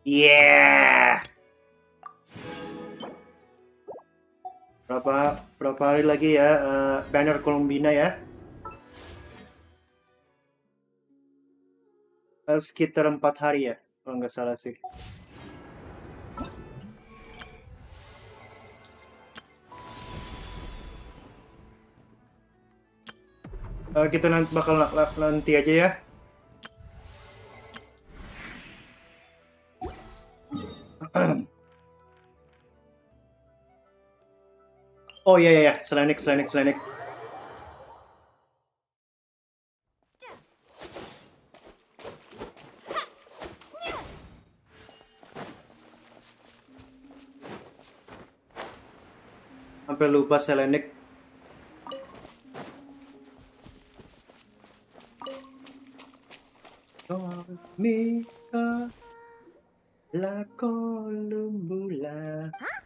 Yeah. Berapa hari lagi ya banner columbina ya? Sekitar 4 hari ya, kalau nggak salah sih. Kita bakal nanti aja ya. Oh iya, Selenik. Sampai lupa Selenik. Mika la columbula. Huh?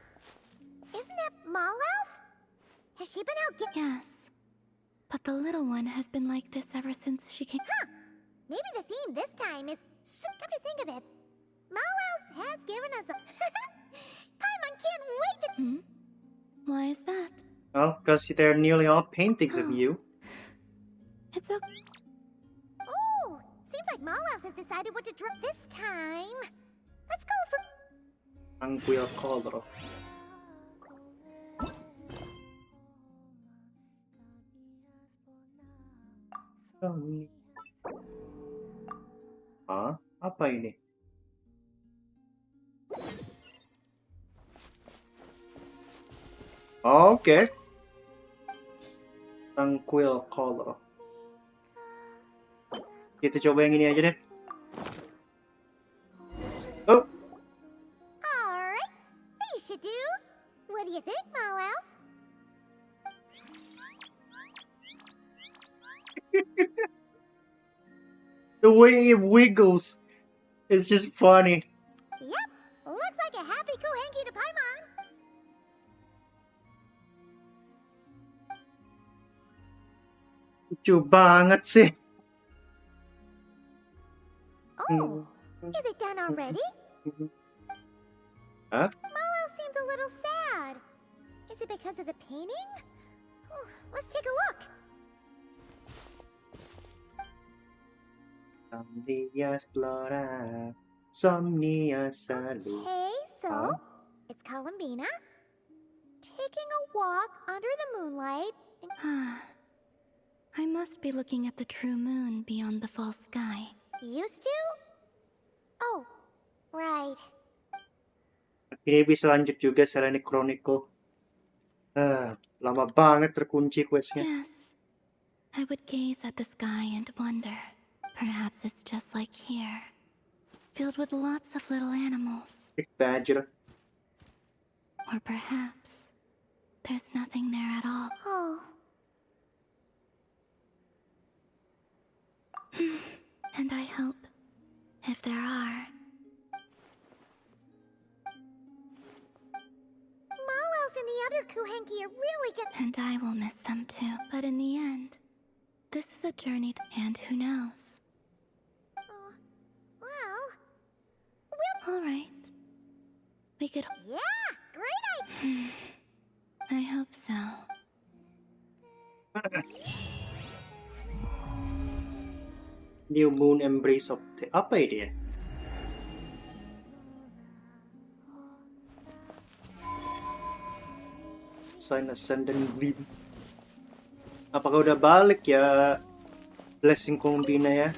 Isn't that Mallows? Has she been out Yes. But the little one has been like this ever since she came. Huh. Maybe the theme this time is... Come to think of it, Mallows has given us a... Paimon can't wait to... Why is that? Oh, because they're nearly all paintings of you. It's okay. Oh, seems like Mallows has decided what to draw this time. Let's go for... Tranquil color. Hah? Apa ini? Oke. Tranquil color. Kita coba yang ini aja deh. Oh. Alright, you should do. What do you think, Mallows? The way it wiggles is just funny. Yep, looks like a happy Kuhenki to Paimon. Lucu banget sih. Oh, is it done already? Huh? Mallows seems a little sad. Is it because of the painting? Let's take a look. Somnia explora, somnia salud. Okay, so Huh? it's Columbina taking a walk under the moonlight. I must be looking at the true moon beyond the false sky. Used to? Oh, right. Ini bisa lanjut juga Selenic Chronicle. Lama banget terkunci questnya. Yes. I would gaze at the sky and wonder. Perhaps it's just like here. Filled with lots of little animals. Big Badger. Or perhaps there's nothing there at all. Oh. And I hope, if there are... Mallows and the other Kuhenki are really good. And I will miss them too. But in the end, this is a journey, and who knows? Well... All right. We could... Yeah, great idea! I hope so. New Moon Embrace of the... Apa ini ya? Sign Ascendant Gleam. Apakah udah balik ya Blessing Columbina ya?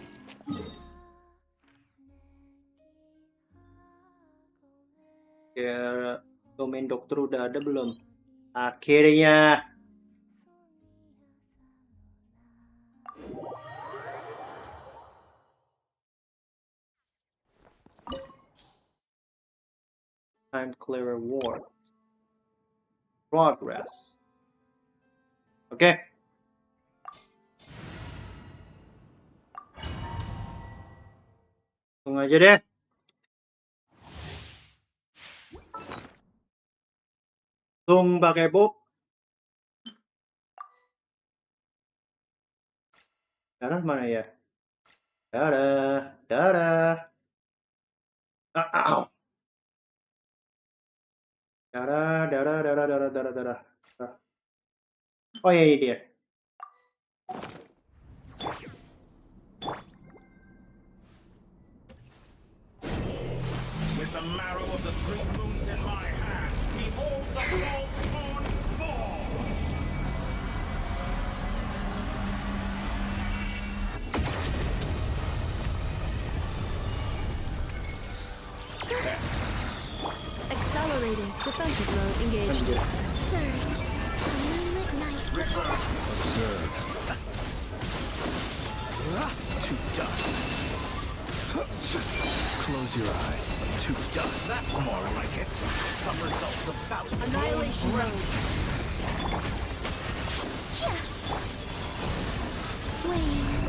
Ya, domain dokter udah ada belum? Akhirnya. Time clear reward. Progress. Oke. Tunggu aja deh. Tung pakai bob. Darah mana ya? Darah. Darah. Darah, darah, darah, darah, darah, darah. Oh ya, ini dia. With the marrow of the three moons in my hand, behold the false moons fall! Accelerating. Defensive mode engaged. Surge. A moonlit night for Reverse. Observe. To dust. Close your eyes. To dust. That's more like it. Some results of value. Annihilation mode. Wayne.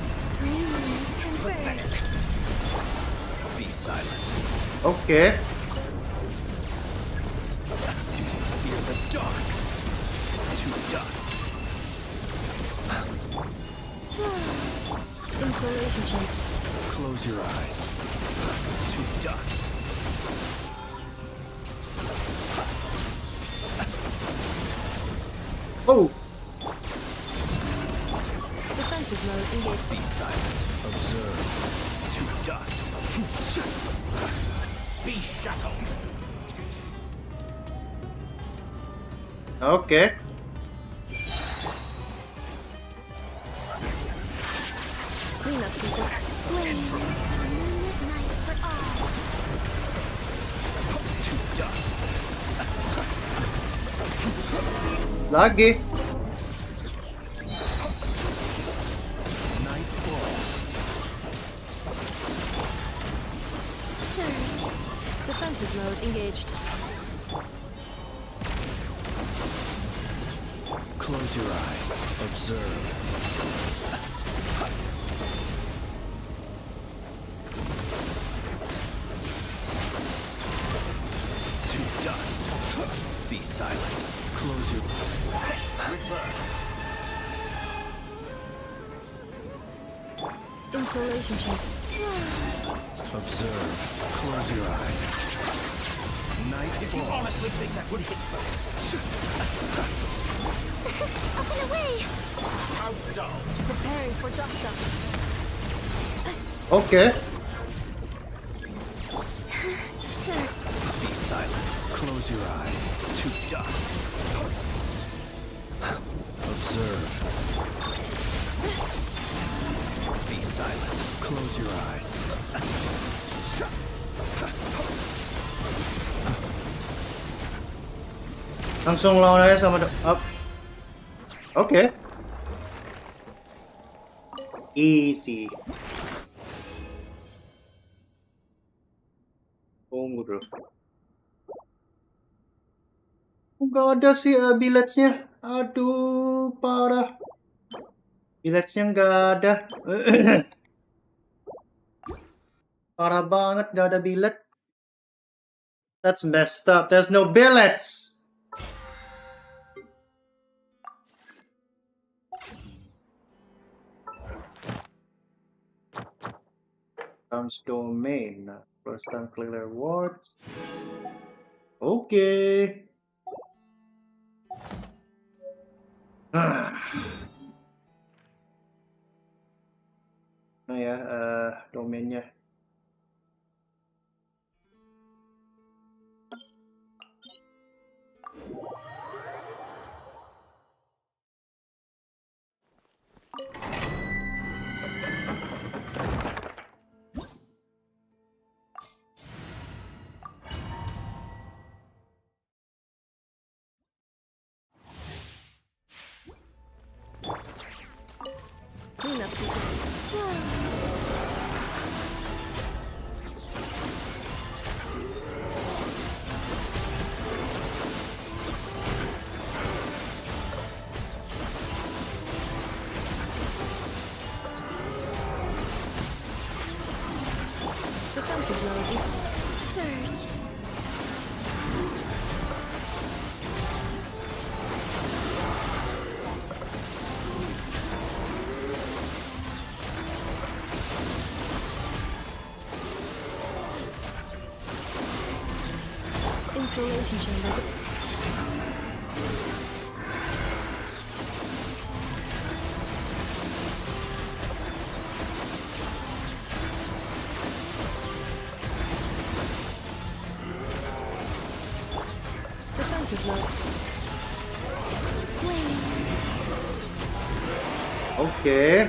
Rumors converge. Be silent. Oke. Fear the dark. To dust. Insulation chamber. Close your eyes. To dust. Oh. Defensive mode engaged. Be silent. Observe. To dust. Be shackled. Oke. Cleanup sequence. Wayne. A moonlit night for all. To dust. Lagi. Night falls. Surge. Defensive mode engaged. Close your eyes. Observe. To dust. Be silent. Close your... Reverse. Insulation chamber. Observe. Close your eyes. Night Did you falls. honestly think that would hit? Up and away! How dull. Preparing for dust up. Oke. Surge. Be silent. Close your eyes. To dust. Observe. Be silent. Close your eyes. Langsung lawan aja sama up. Oke. Easy. Tunggu dulu. Nggak ada sih village-nya. Aduh, parah. Village-nya nggak ada. Parah banget, nggak ada village. That's messed up. There's no village. Comes domain. First time clear words. Okay. Nah ya, domainnya. grown-up begin. Defensive mode. Surge. Installation chamber. Defensive mode. Oke.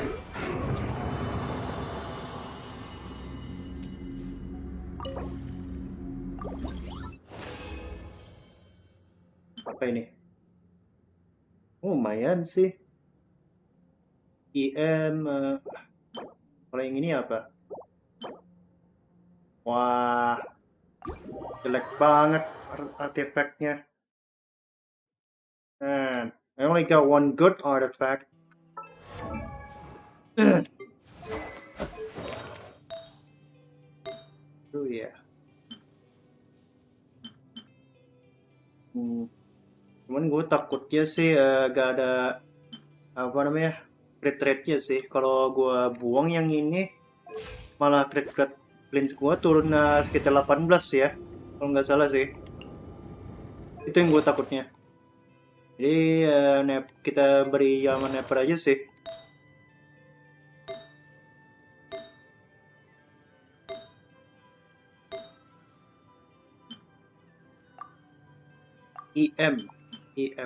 Apa ini? Oh, lumayan sih. IM. Kalau yang ini apa? Wah, jelek banget artifactnya. And I only got one good artifact. Oh ya. Cuman gue takutnya sih gak ada apa namanya crit rate-nya sih. Kalau gue buang yang ini malah crit rate blins gue turun sekitar 18 ya. Kalau nggak salah sih. Itu yang gue takutnya. Jadi kita beri zaman Never aja sih. IM.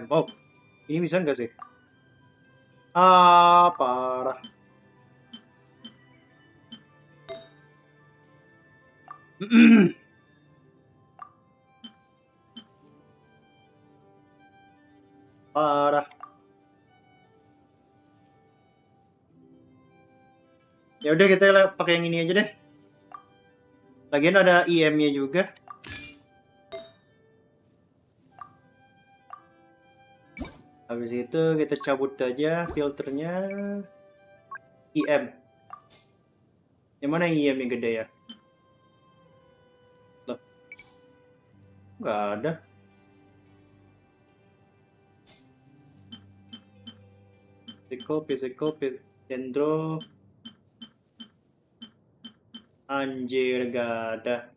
Oh, ini bisa nggak sih? Ah, parah. Parah. Ya udah kita pakai yang ini aja deh. Lagian ada IM-nya juga. Habis itu kita cabut aja filternya IM. Yang mana yang IM yang gede ya? Loh. Nggak ada. Physical, dendro. Anjir, nggak ada.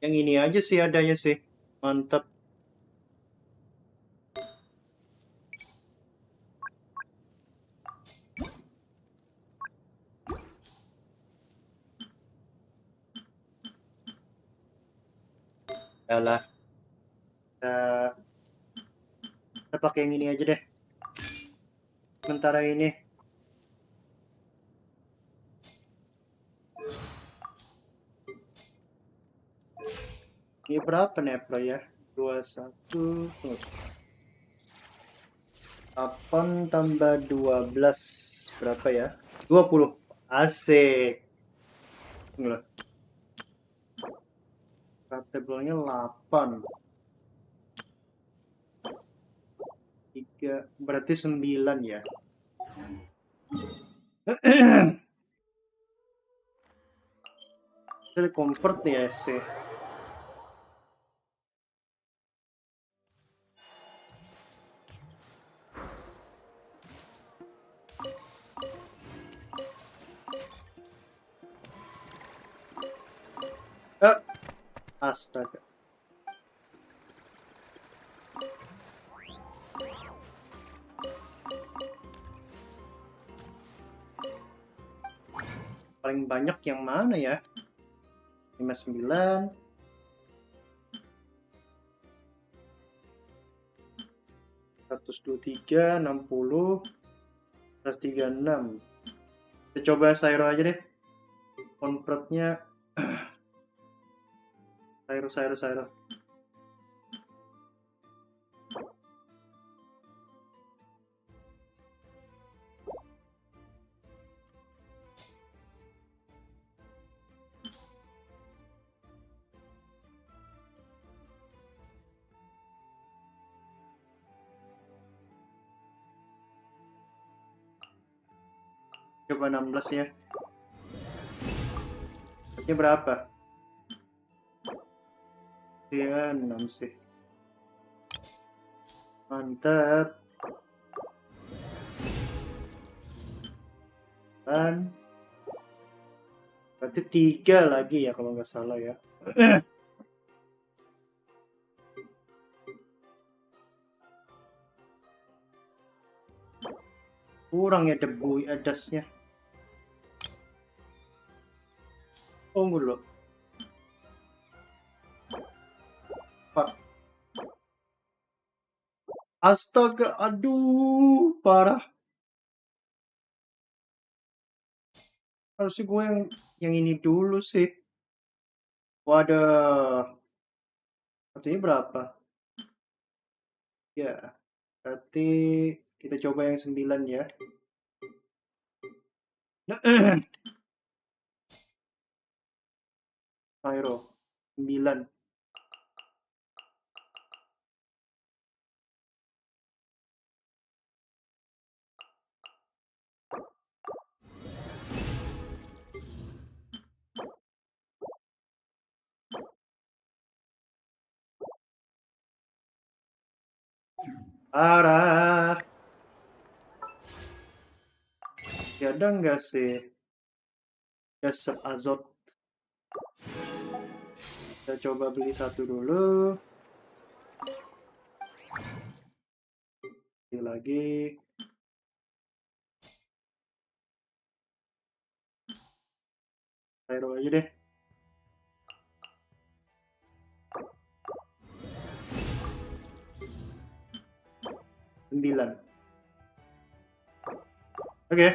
Yang ini aja sih adanya sih. Mantap. Yalah. Kita pakai yang ini aja deh. Sementara ini. Ini berapa Nepro ya? 21. 8 tambah 12. Berapa ya? 20. Asik. Enggak. Tabelnya 8. 3. Berarti 9 ya. Kita convert nih ya sih. Astaga. Paling banyak yang mana ya? 59. 123, 60, 136. Kita coba SARA aja deh. Convertnya Sayur. Coba 16 ya. Ini berapa? Ya, 6 sih. Mantap. Dan berarti 3 lagi ya kalau nggak salah ya. Kurang ya debu adasnya. Tunggu dulu. 4. Astaga, aduh, parah. Harusnya gue yang ini dulu sih. Waduh. Satunya berapa? Ya, berarti kita coba yang 9 ya. Ayo, 9. Arah. Ya ada nggak sih? Dasar azot. Kita coba beli satu dulu. Ini lagi. Aero aja deh. Sembilan. Oke.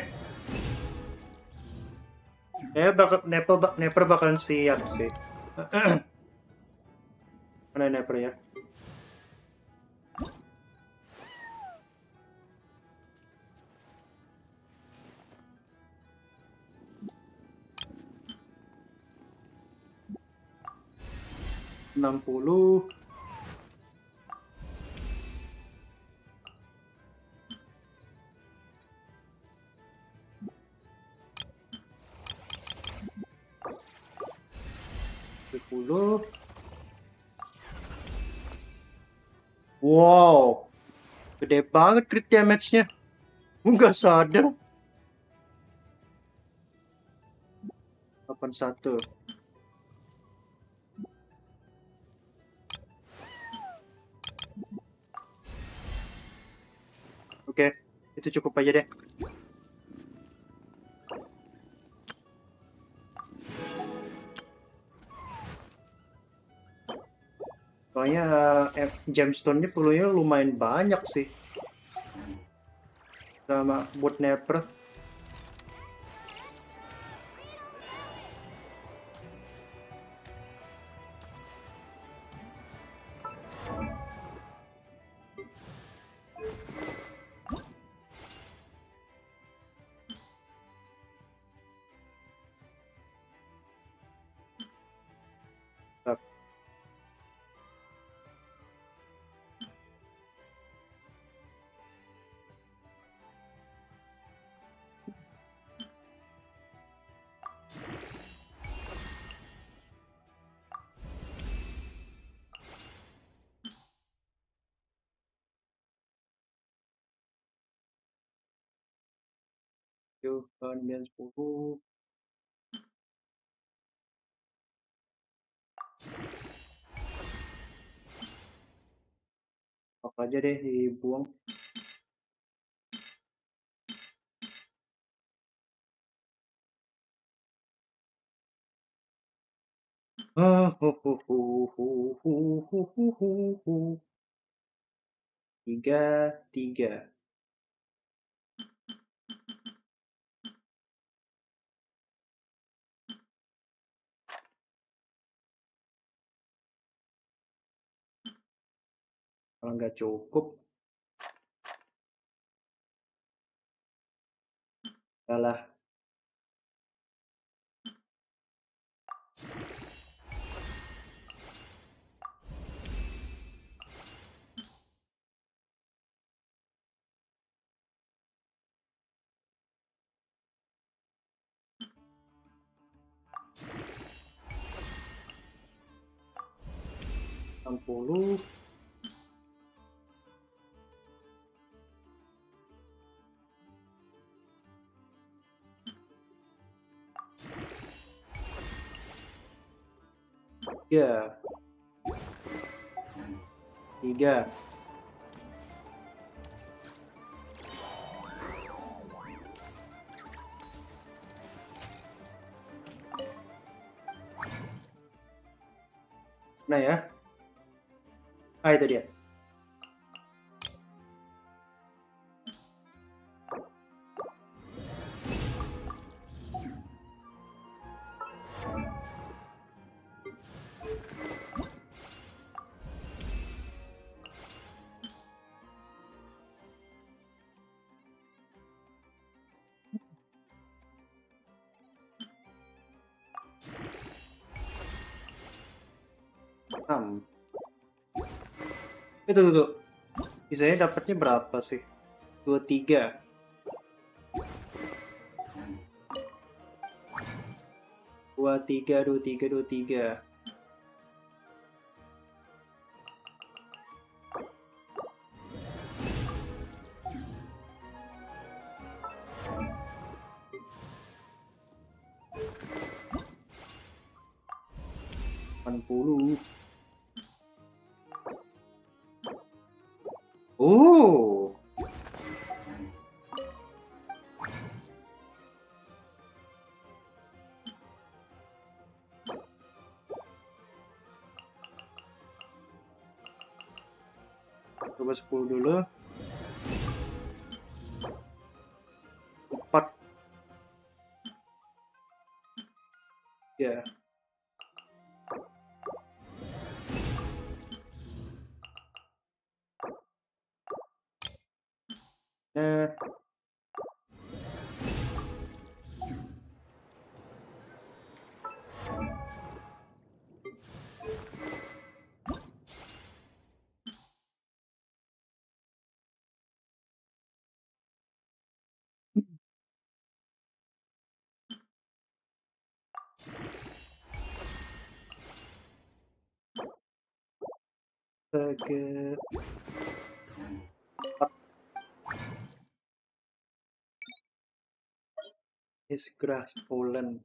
Ya Neper bakalan siap sih. Mana Neper ya? Enam puluh. Wow, gede banget crit damage-nya. Nggak sadar. 81. Oke, itu cukup aja deh. Soalnya gemstone-nya perlunya lumayan banyak sih. Sama buat Neper. Yuk, 910. Apa aja deh dibuang. Tiga. Kalau nggak cukup, salah. Puluh. Tiga. Tiga. Nah ya. Ah, itu dia. Itu tuh. Bisanya dapatnya berapa sih? 23. 23, 23, 23. Oh. Coba 10 dulu. 4. Ya. Nah. Ke is grass pollen.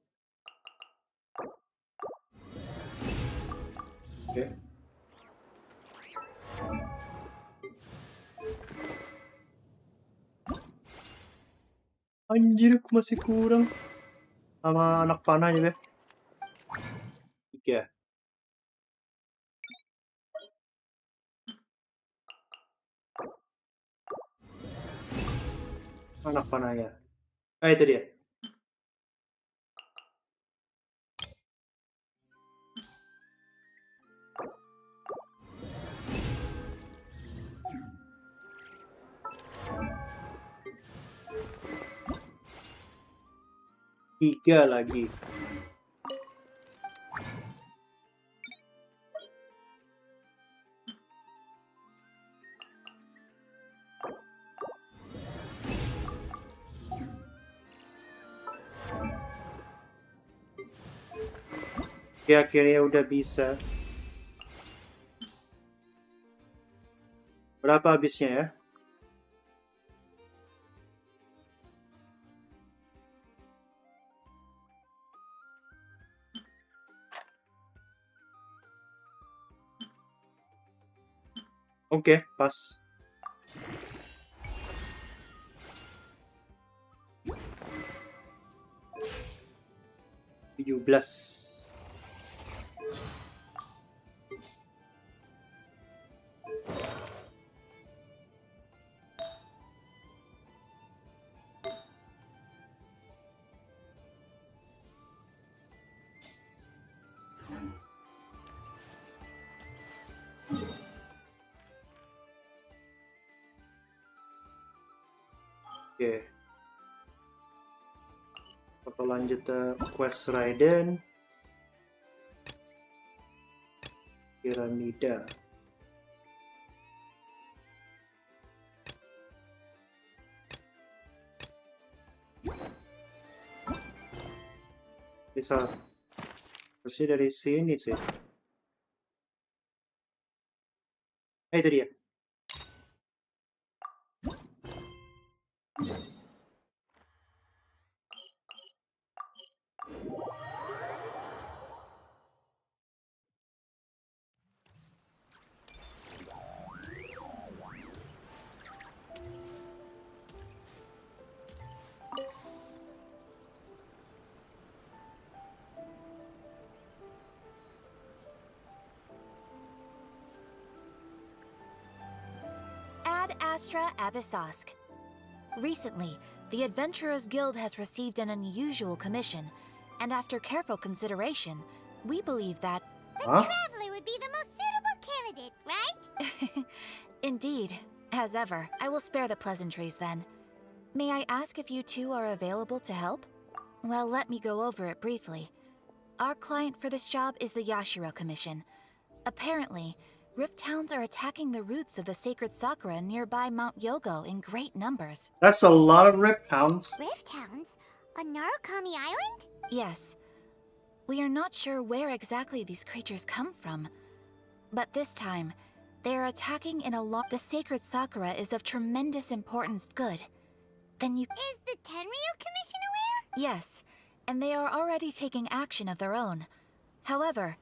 Oke. Anjir, aku masih kurang sama anak panah juga. 3. Anak panahnya. Ah, itu dia. Tiga lagi. Ya, akhirnya udah bisa. Berapa habisnya ya? Oke, pas. 17. Oke. Bakal lanjut quest Raiden. Piramida. Bisa harusnya dari sini sih. Itu dia. Ad Astra Abyssosk. Recently, the Adventurers Guild has received an unusual commission, and after careful consideration, we believe that the Traveler would be the most suitable candidate, right? Indeed. As ever, I will spare the pleasantries then. May I ask if you two are available to help? Well, let me go over it briefly. Our client for this job is the Yashiro Commission. Apparently, Rift Towns are attacking the roots of the sacred Sakura nearby Mount Yogo in great numbers. That's a lot of Rift Towns. Rift Towns? On Narukami Island? Yes. We are not sure where exactly these creatures come from. But this time, they are attacking in a the sacred Sakura is of tremendous importance. Good. Then you... Is the Tenryu Commission aware? Yes, and they are already taking action of their own. However,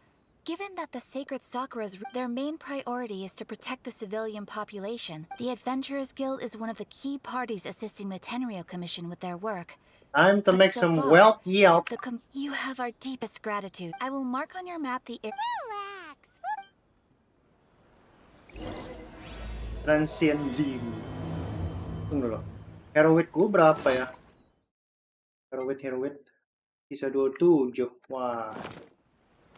given that the sacred Sakura's their main priority is to protect the civilian population, the Adventurers Guild is one of the key parties assisting the Tenryu Commission with their work. Time to make so some far, wealth yield. You have our deepest gratitude. I will mark on your map the... Relax. Transient Beam. Tunggu dulu. Heroitku berapa ya? Heroit. Bisa 27. Wah.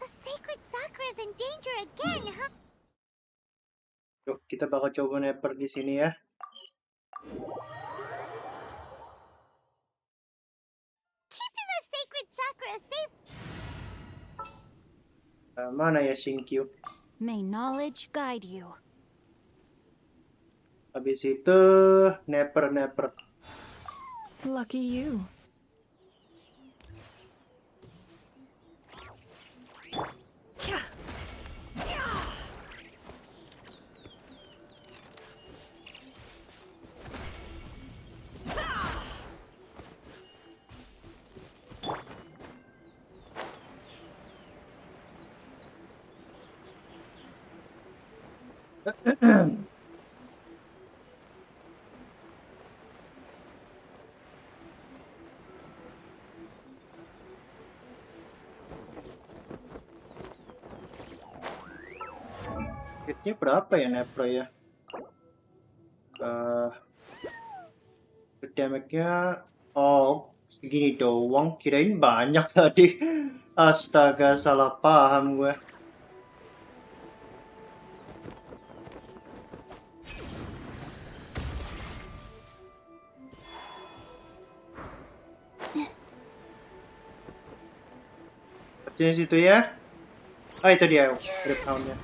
The sacred Sakura is in danger again, huh? Yuk, kita bakal coba neper di sini ya. Keeping the sacred Sakura safe. Mana ya Shinkyu? May knowledge guide you. Habis itu neper. Lucky you. Hitnya berapa ya Nepro ya? Damage-nya segini doang, kirain banyak tadi. Astaga, salah paham gue. Di situ ya. Itu dia, breakdown-nya.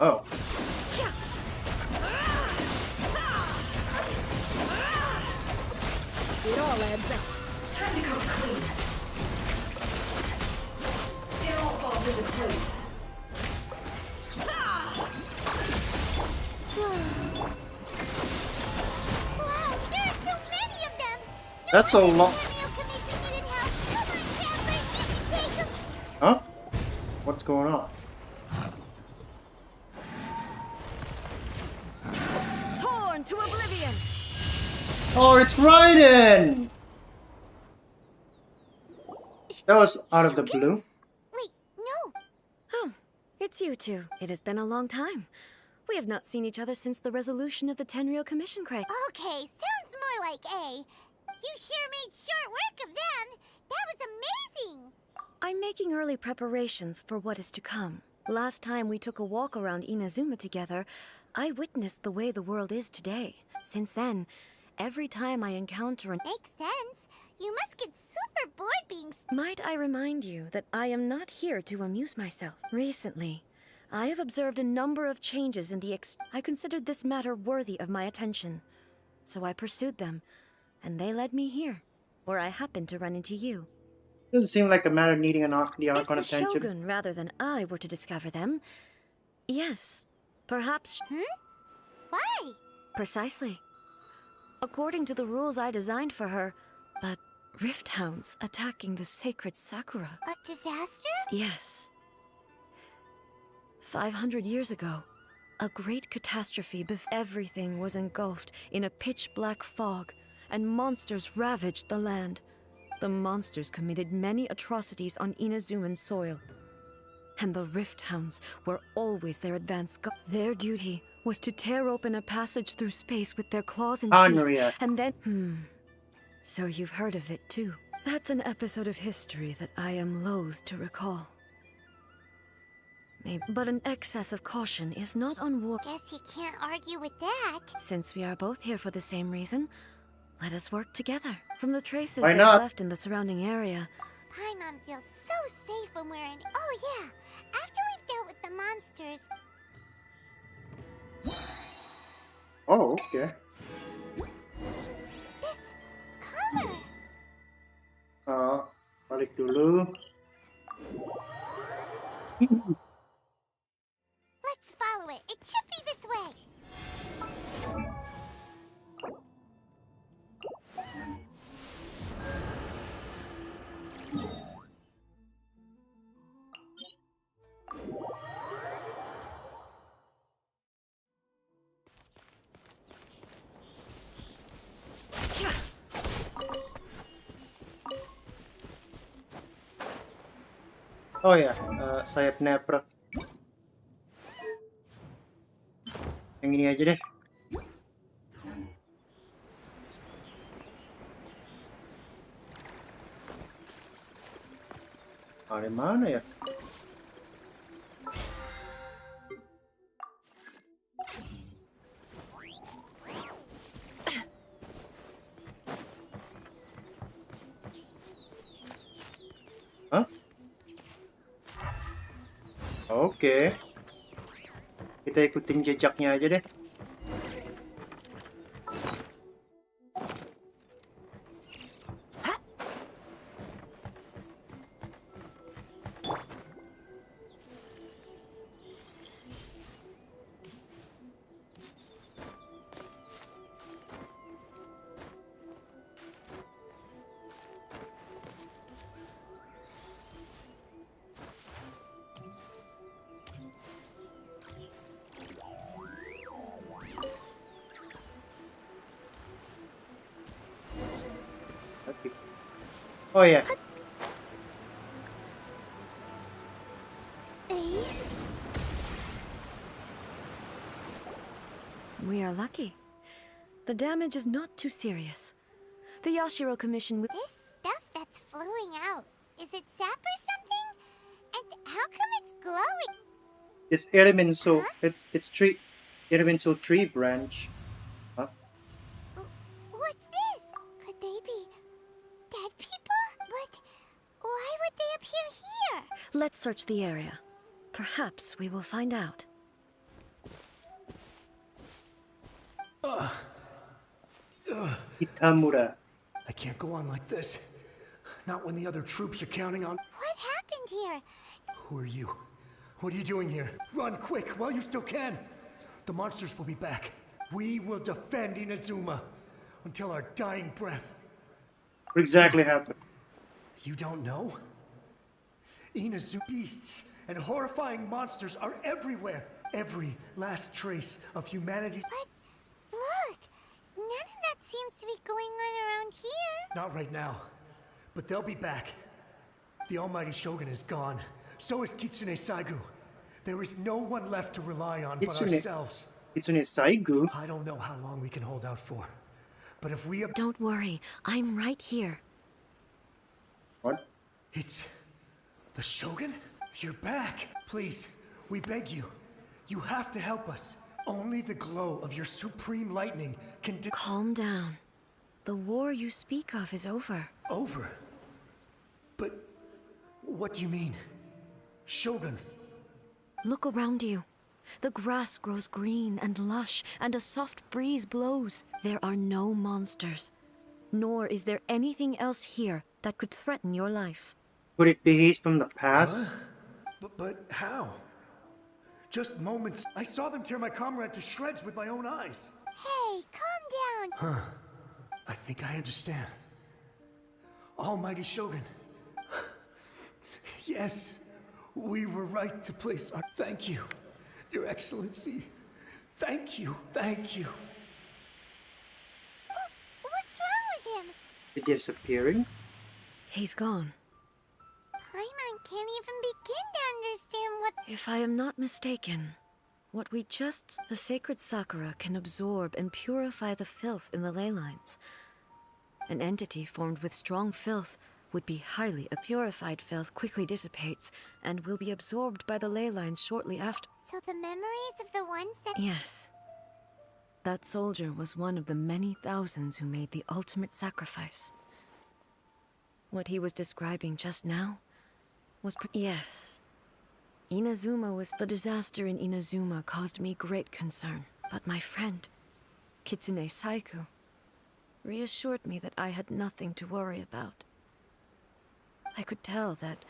Oh. It all adds up. Time to come clean. It all falls into place. Wow, there are so many of them. That's a lot. Huh? What's going on? Torn to oblivion. Oh, it's Raiden! That was out of the blue. Wait, no. Oh, it's you two. It has been a long time. We have not seen each other since the resolution of the Tenryo Commission, Krai. Okay, sounds more like A. You sure made short work of them. That was amazing. I'm making early preparations for what is to come. Last time we took a walk around Inazuma together, I witnessed the way the world is today. Since then, every time I encounter an... Makes sense. You must get super bored being... Might I remind you that I am not here to amuse myself. Recently, I have observed a number of changes in the I considered this matter worthy of my attention. So I pursued them, and they led me here, where I happened to run into you. Doesn't seem like a matter needing the Archon If the attention. Shogun, rather than I, were to discover them, yes, perhaps... Why? Precisely. According to the rules I designed for her, but rift hounds attacking the sacred Sakura. A disaster? Yes. 500 years ago, a great catastrophe everything was engulfed in a pitch-black fog, and monsters ravaged the land. The monsters committed many atrocities on Inazuman soil, and the rift hounds were always their advanced Their duty was to tear open a passage through space with their claws and teeth, and then... So you've heard of it too. That's an episode of history that I am loath to recall. Maybe, but an excess of caution is not unwarranted. Guess you can't argue with that. Since we are both here for the same reason, let us work together. From the traces Why they've not? left in the surrounding area. Paimon feels so safe when we're in... Oh yeah, after we've dealt with the monsters... Oh, okay. This color... Balik dulu. Let's follow it. It should be this way. Oh ya, sayap nepra. Yang ini aja deh. Dari mana ya? Hah? Oke. Kita ikutin jejaknya aja deh. Oh yeah. We are lucky. The damage is not too serious. The Yashiro Commission with This stuff that's flowing out, is it sap or something? And how come it's glowing? It's elemental. It's tree. Elemental tree branch. Huh? What's this? Could they be dead people? But why would they appear here? Let's search the area. Perhaps we will find out. Itamura. I can't go on like this. Not when the other troops are counting on... What happened here? Who are you? What are you doing here? Run quick while you still can. The monsters will be back. We will defend Inazuma until our dying breath. What exactly happened? You don't know? Inazuma beasts and horrifying monsters are everywhere. Every last trace of humanity. But look, none of that seems to be going on around here. Not right now, but they'll be back. The almighty Shogun is gone. So is Kitsune Saigu. There is no one left to rely on but Kitsune. ourselves. Kitsune Saigu? I don't know how long we can hold out for, but if we... Don't worry, I'm right here. What? It's... the Shogun? You're back. Please, we beg you. You have to help us. Only the glow of your supreme lightning can... Calm down. The war you speak of is over. Over? But... what do you mean? Shogun? Look around you. The grass grows green and lush, and a soft breeze blows. There are no monsters. Nor is there anything else here that could threaten your life. Could it be he's from the past? But how? Just moments. I saw them tear my comrade to shreds with my own eyes. Hey, calm down. Huh. I think I understand. Almighty Shogun. Yes, we were right to place our... Thank you, Your Excellency. Thank you, thank you. What's wrong with him? It disappearing? He's gone. Paimon can't even begin to understand what... If I am not mistaken, what we just... The sacred Sakura can absorb and purify the filth in the ley lines. An entity formed with strong filth would be highly... A purified filth quickly dissipates and will be absorbed by the ley lines shortly after. So the memories of the ones that... Yes. That soldier was one of the many thousands who made the ultimate sacrifice. What he was describing just now was... Yes. Inazuma was... The disaster in Inazuma caused me great concern. But my friend, Kitsune Saiku, reassured me that I had nothing to worry about. I could tell that,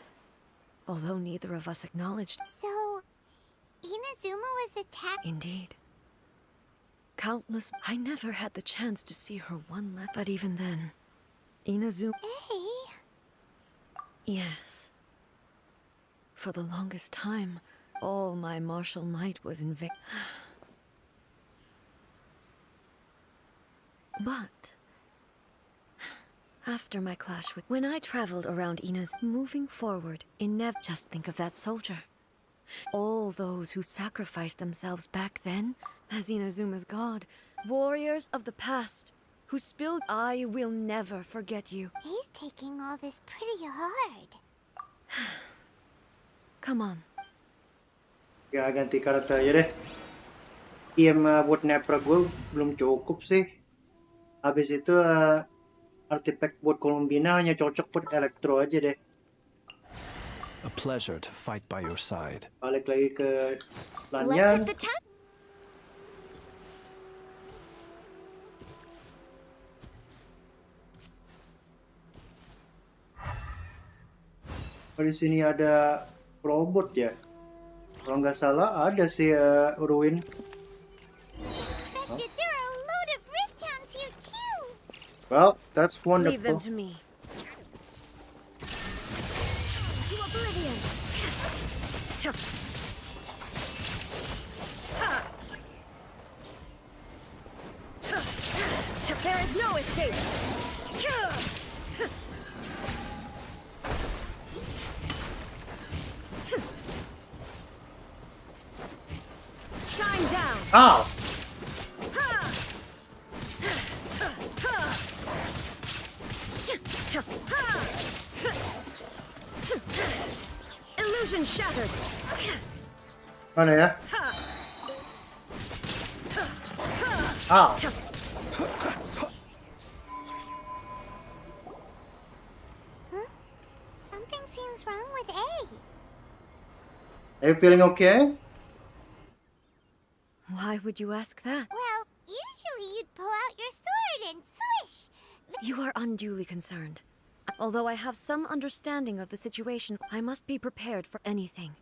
although neither of us acknowledged... So... Inazuma was attacked... Indeed. Countless... I never had the chance to see her one last... But even then, Inazuma... Hey... Yes. For the longest time, all my martial might was in vain. But... after my clash with... When I traveled around moving forward, just think of that soldier. All those who sacrificed themselves back then, as Inazuma's god, warriors of the past, who spilled... I will never forget you. He's taking all this pretty hard. Come on. Ya ganti karakter aja deh. Buat nepra gue belum cukup sih. Habis itu artifact buat columbina hanya cocok buat elektro aja deh. A pleasure to fight by your side. Balik lagi ke Let's Lanyan. hit the town. Di sini ada robot ya. Kalau nggak salah ada sih ruin. Huh? There are a load of rift hounds here too. Well, that's wonderful. Leave them to me. To oblivion. There is no escape. Shine down. Ow! Illusion shattered. Mana ya? Ow! Something seems wrong with A. Are you feeling okay? Why would you ask that? Well, usually you'd pull out your sword and swish. You are unduly concerned. Although I have some understanding of the situation, I must be prepared for anything.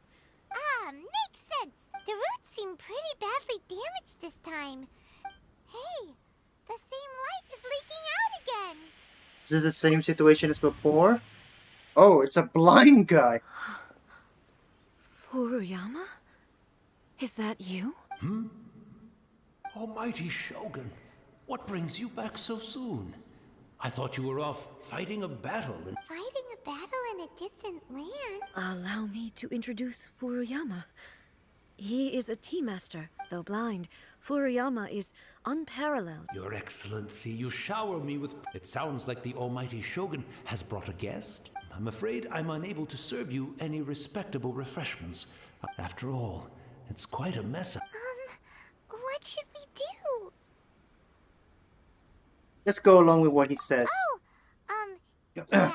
Ah, makes sense. The roots seem pretty badly damaged this time. Hey, the same light is leaking out again. Is this the same situation as before? Oh, it's a blind guy. Furuyama? Is that you? Almighty Shogun, what brings you back so soon? I thought you were off fighting a battle in... Fighting a battle in a distant land? Allow me to introduce Furuyama. He is a tea master, though blind. Furuyama is unparalleled. Your Excellency, you shower me with... It sounds like the almighty Shogun has brought a guest. I'm afraid I'm unable to serve you any respectable refreshments. After all, it's quite a mess. What should we do? Let's go along with what he says. Yeah.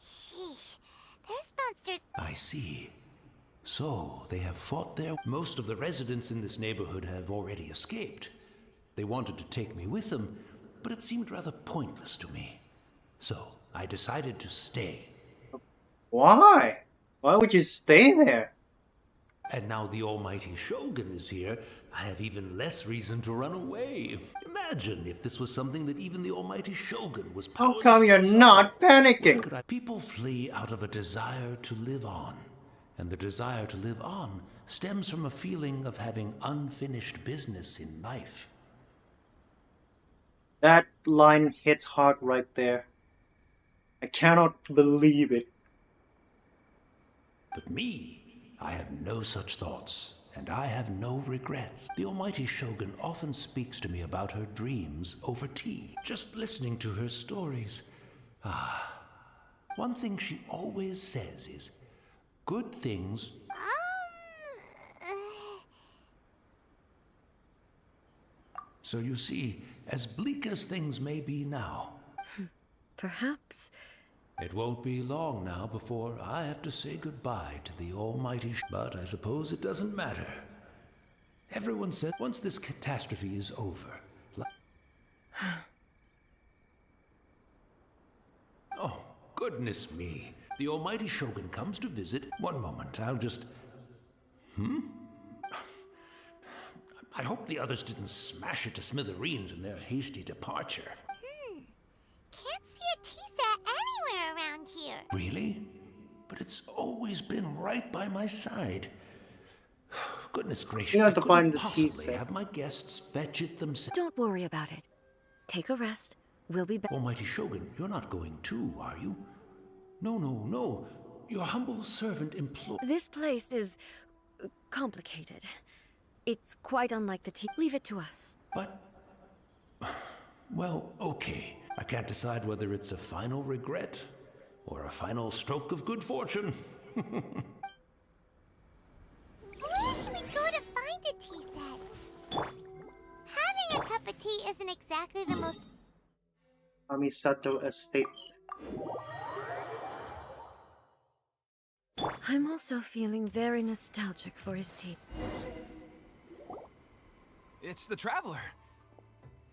Sheesh. There's monsters. I see. So, they have fought there. Most of the residents in this neighborhood have already escaped. They wanted to take me with them, but it seemed rather pointless to me. So, I decided to stay. Why? Why would you stay there? And now the almighty Shogun is here, I have even less reason to run away. Imagine if this was something that even the almighty Shogun was How powerless come to you're resolve. not panicking? People flee out of a desire to live on. And the desire to live on stems from a feeling of having unfinished business in life. That line hits hard right there. I cannot believe it. But me, I have no such thoughts, and I have no regrets. The almighty Shogun often speaks to me about her dreams over tea, just listening to her stories. One thing she always says is, good things... So you see, as bleak as things may be now... Perhaps... It won't be long now before I have to say goodbye to the almighty but I suppose it doesn't matter. Everyone said once this catastrophe is over... Oh, goodness me. The almighty Shogun comes to visit. One moment, I'll just... I hope the others didn't smash it to smithereens in their hasty departure. Can't see a tea set anywhere around here. Really? But it's always been right by my side. Goodness gracious, You have I to couldn't find the tea possibly set. have my guests fetch it themselves. Don't worry about it. Take a rest. We'll be back. Almighty Shogun, you're not going too, are you? No. Your humble servant implores... This place is... complicated. It's quite unlike the tea. Leave it to us. But... Well, okay. I can't decide whether it's a final regret or a final stroke of good fortune. Where should we go to find a tea set? Having a cup of tea isn't exactly the most... Amisato Estate. I'm also feeling very nostalgic for his tea. It's the Traveler.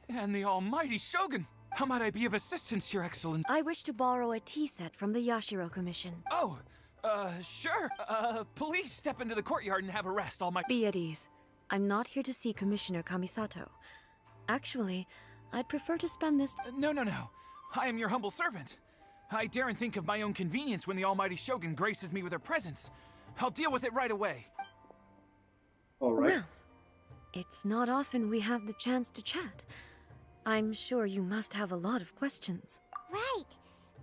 And the almighty Shogun. How might I be of assistance, Your Excellency? I wish to borrow a tea set from the Yashiro Commission. Oh, sure. Please step into the courtyard and have a rest, almighty... Be at ease. I'm not here to see Commissioner Kamisato. Actually, I'd prefer to spend this... No. I am your humble servant. I daren't think of my own convenience when the almighty Shogun graces me with her presence. I'll deal with it right away. All right. Well, it's not often we have the chance to chat. I'm sure you must have a lot of questions. Right.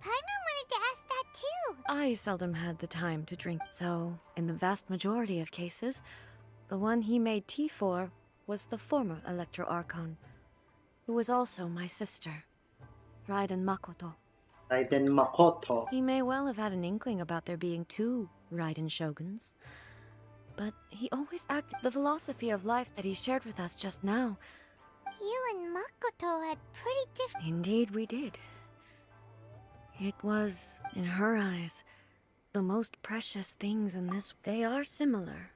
Paimon wanted to ask that too. I seldom had the time to drink, so in the vast majority of cases, the one he made tea for was the former Electro Archon, who was also my sister, Raiden Makoto. Raiden Makoto. He may well have had an inkling about there being two Raiden Shoguns, but he always acted the philosophy of life that he shared with us just now. You and Makoto had pretty different... Indeed we did. It was, in her eyes, the most precious things in this. They are similar,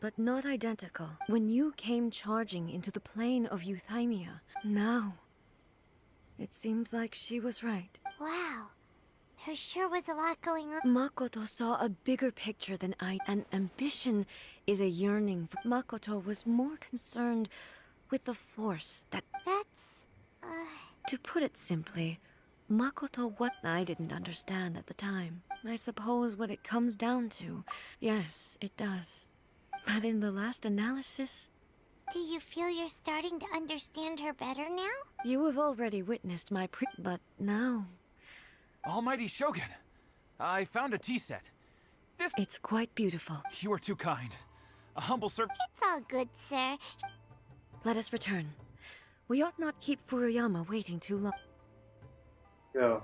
but not identical. When you came charging into the plane of Euthymia, now, it seems like she was right. Wow. There sure was a lot going on. Makoto saw a bigger picture than I, and ambition is a yearning. Makoto was more concerned with the force that... That's... To put it simply, Makoto, what I didn't understand at the time. I suppose what it comes down to, yes, it does. But in the last analysis... Do you feel you're starting to understand her better now? You have already witnessed my but now... Almighty Shogun, I found a tea set. This... It's quite beautiful. You are too kind. A humble servant. It's all good, sir. Let us return. We ought not keep Furuyama waiting too long. Go.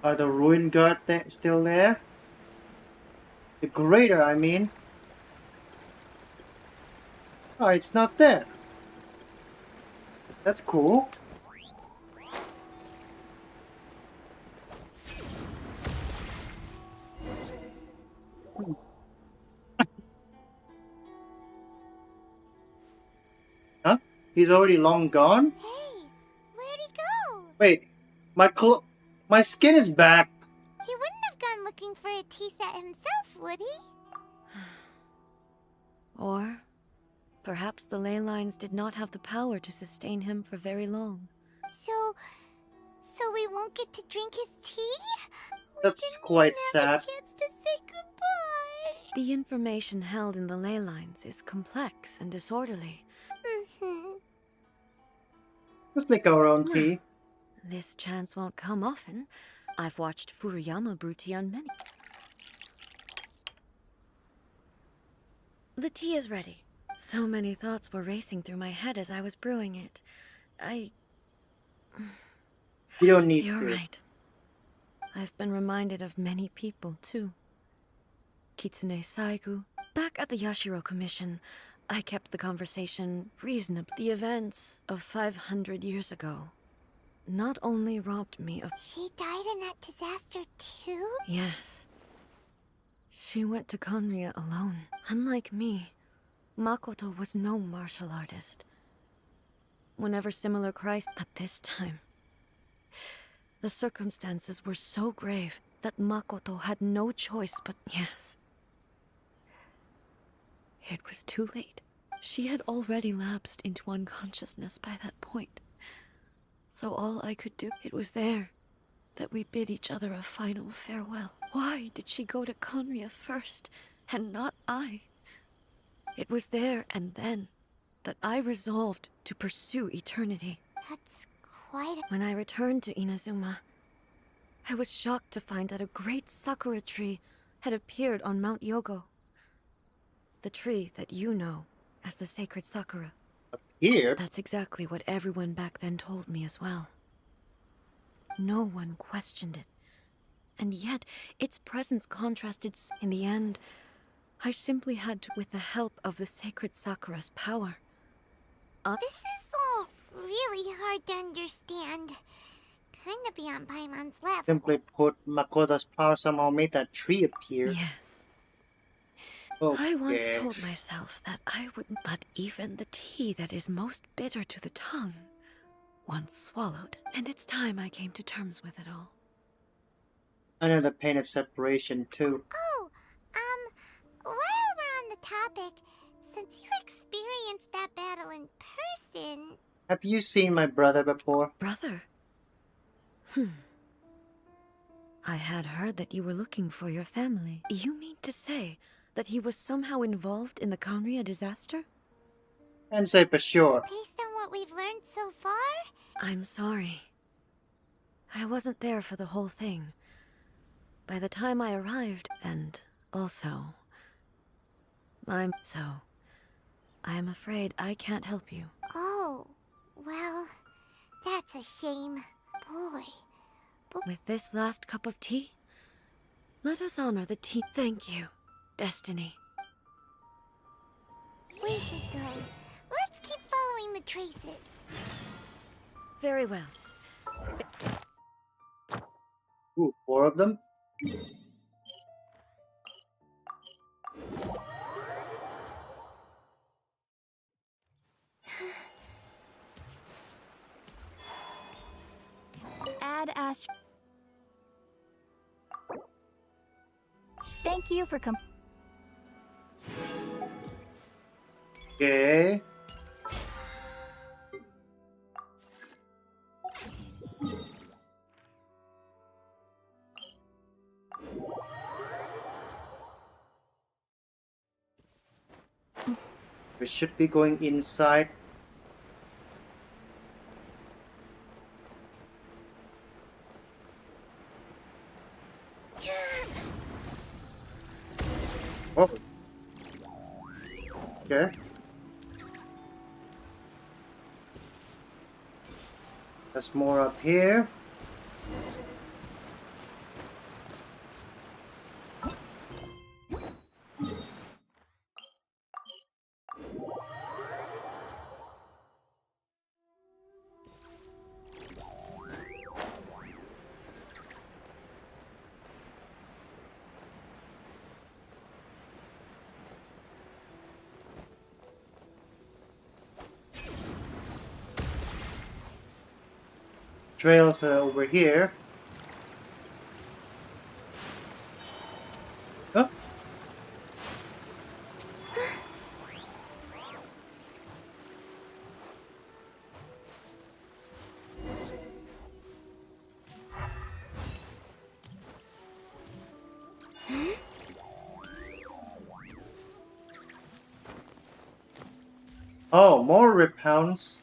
Are the ruin guard still there? The grader, I mean. Oh, it's not there. That's cool. Huh? He's already long gone? Hey, where'd he go? Wait, my skin is back. He wouldn't have gone looking for a tea set himself, would he? Or perhaps the ley lines did not have the power to sustain him for very long. So we won't get to drink his tea? That's quite sad. Chance to say goodbye. The information held in the ley lines is complex and disorderly. Let's make our own tea. This chance won't come often. I've watched Furuyama brew tea on many. The tea is ready. So many thoughts were racing through my head as I was brewing it. You don't need You're to. right. I've been reminded of many people, too. Kitsune Saigu. Back at the Yashiro Commission, I kept the conversation reasonable. The events of 500 years ago not only robbed me of... She died in that disaster too? Yes. She went to Conria alone. Unlike me, Makoto was no martial artist. Whenever similar Krai... But this time, the circumstances were so grave that Makoto had no choice but... Yes. It was too late. She had already lapsed into unconsciousness by that point. So all I could do, it was there that we bid each other a final farewell. Why did she go to Conria first, and not I? It was there and then that I resolved to pursue eternity. That's quite a... When I returned to Inazuma, I was shocked to find that a great sakura tree had appeared on Mount Yogo. The tree that you know as the sacred sakura. Here? That's exactly what everyone back then told me as well. No one questioned it. And yet, its presence contrasted in the end. I simply had to, with the help of the sacred sakura's power. This is all really hard to understand. Kinda beyond Paimon's level. Simply put, Makoto's power somehow made that tree appear. Yes. Okay. I once told myself that I wouldn't, but even the tea that is most bitter to the tongue, once swallowed. And it's time I came to terms with it all. Oh, I know the pain of separation too. While we're on the topic, since you experienced that battle in person... Have you seen my brother before? Brother? I had heard that you were looking for your family. You mean to say that he was somehow involved in the Conria disaster? And say for sure. Based on what we've learned so far? I'm sorry. I wasn't there for the whole thing. By the time I arrived, and also... I'm afraid I can't help you. Oh, well, that's a shame. Boy. With this last cup of tea, let us honor the tea. Thank you, Destiny. We should go. Let's keep following the traces. Very well. Ooh, 4 of them? Add Astro. Thank you for Okay. We should be going inside. Okay. There's more up here. Trails over here. Huh? Oh, more rip hounds.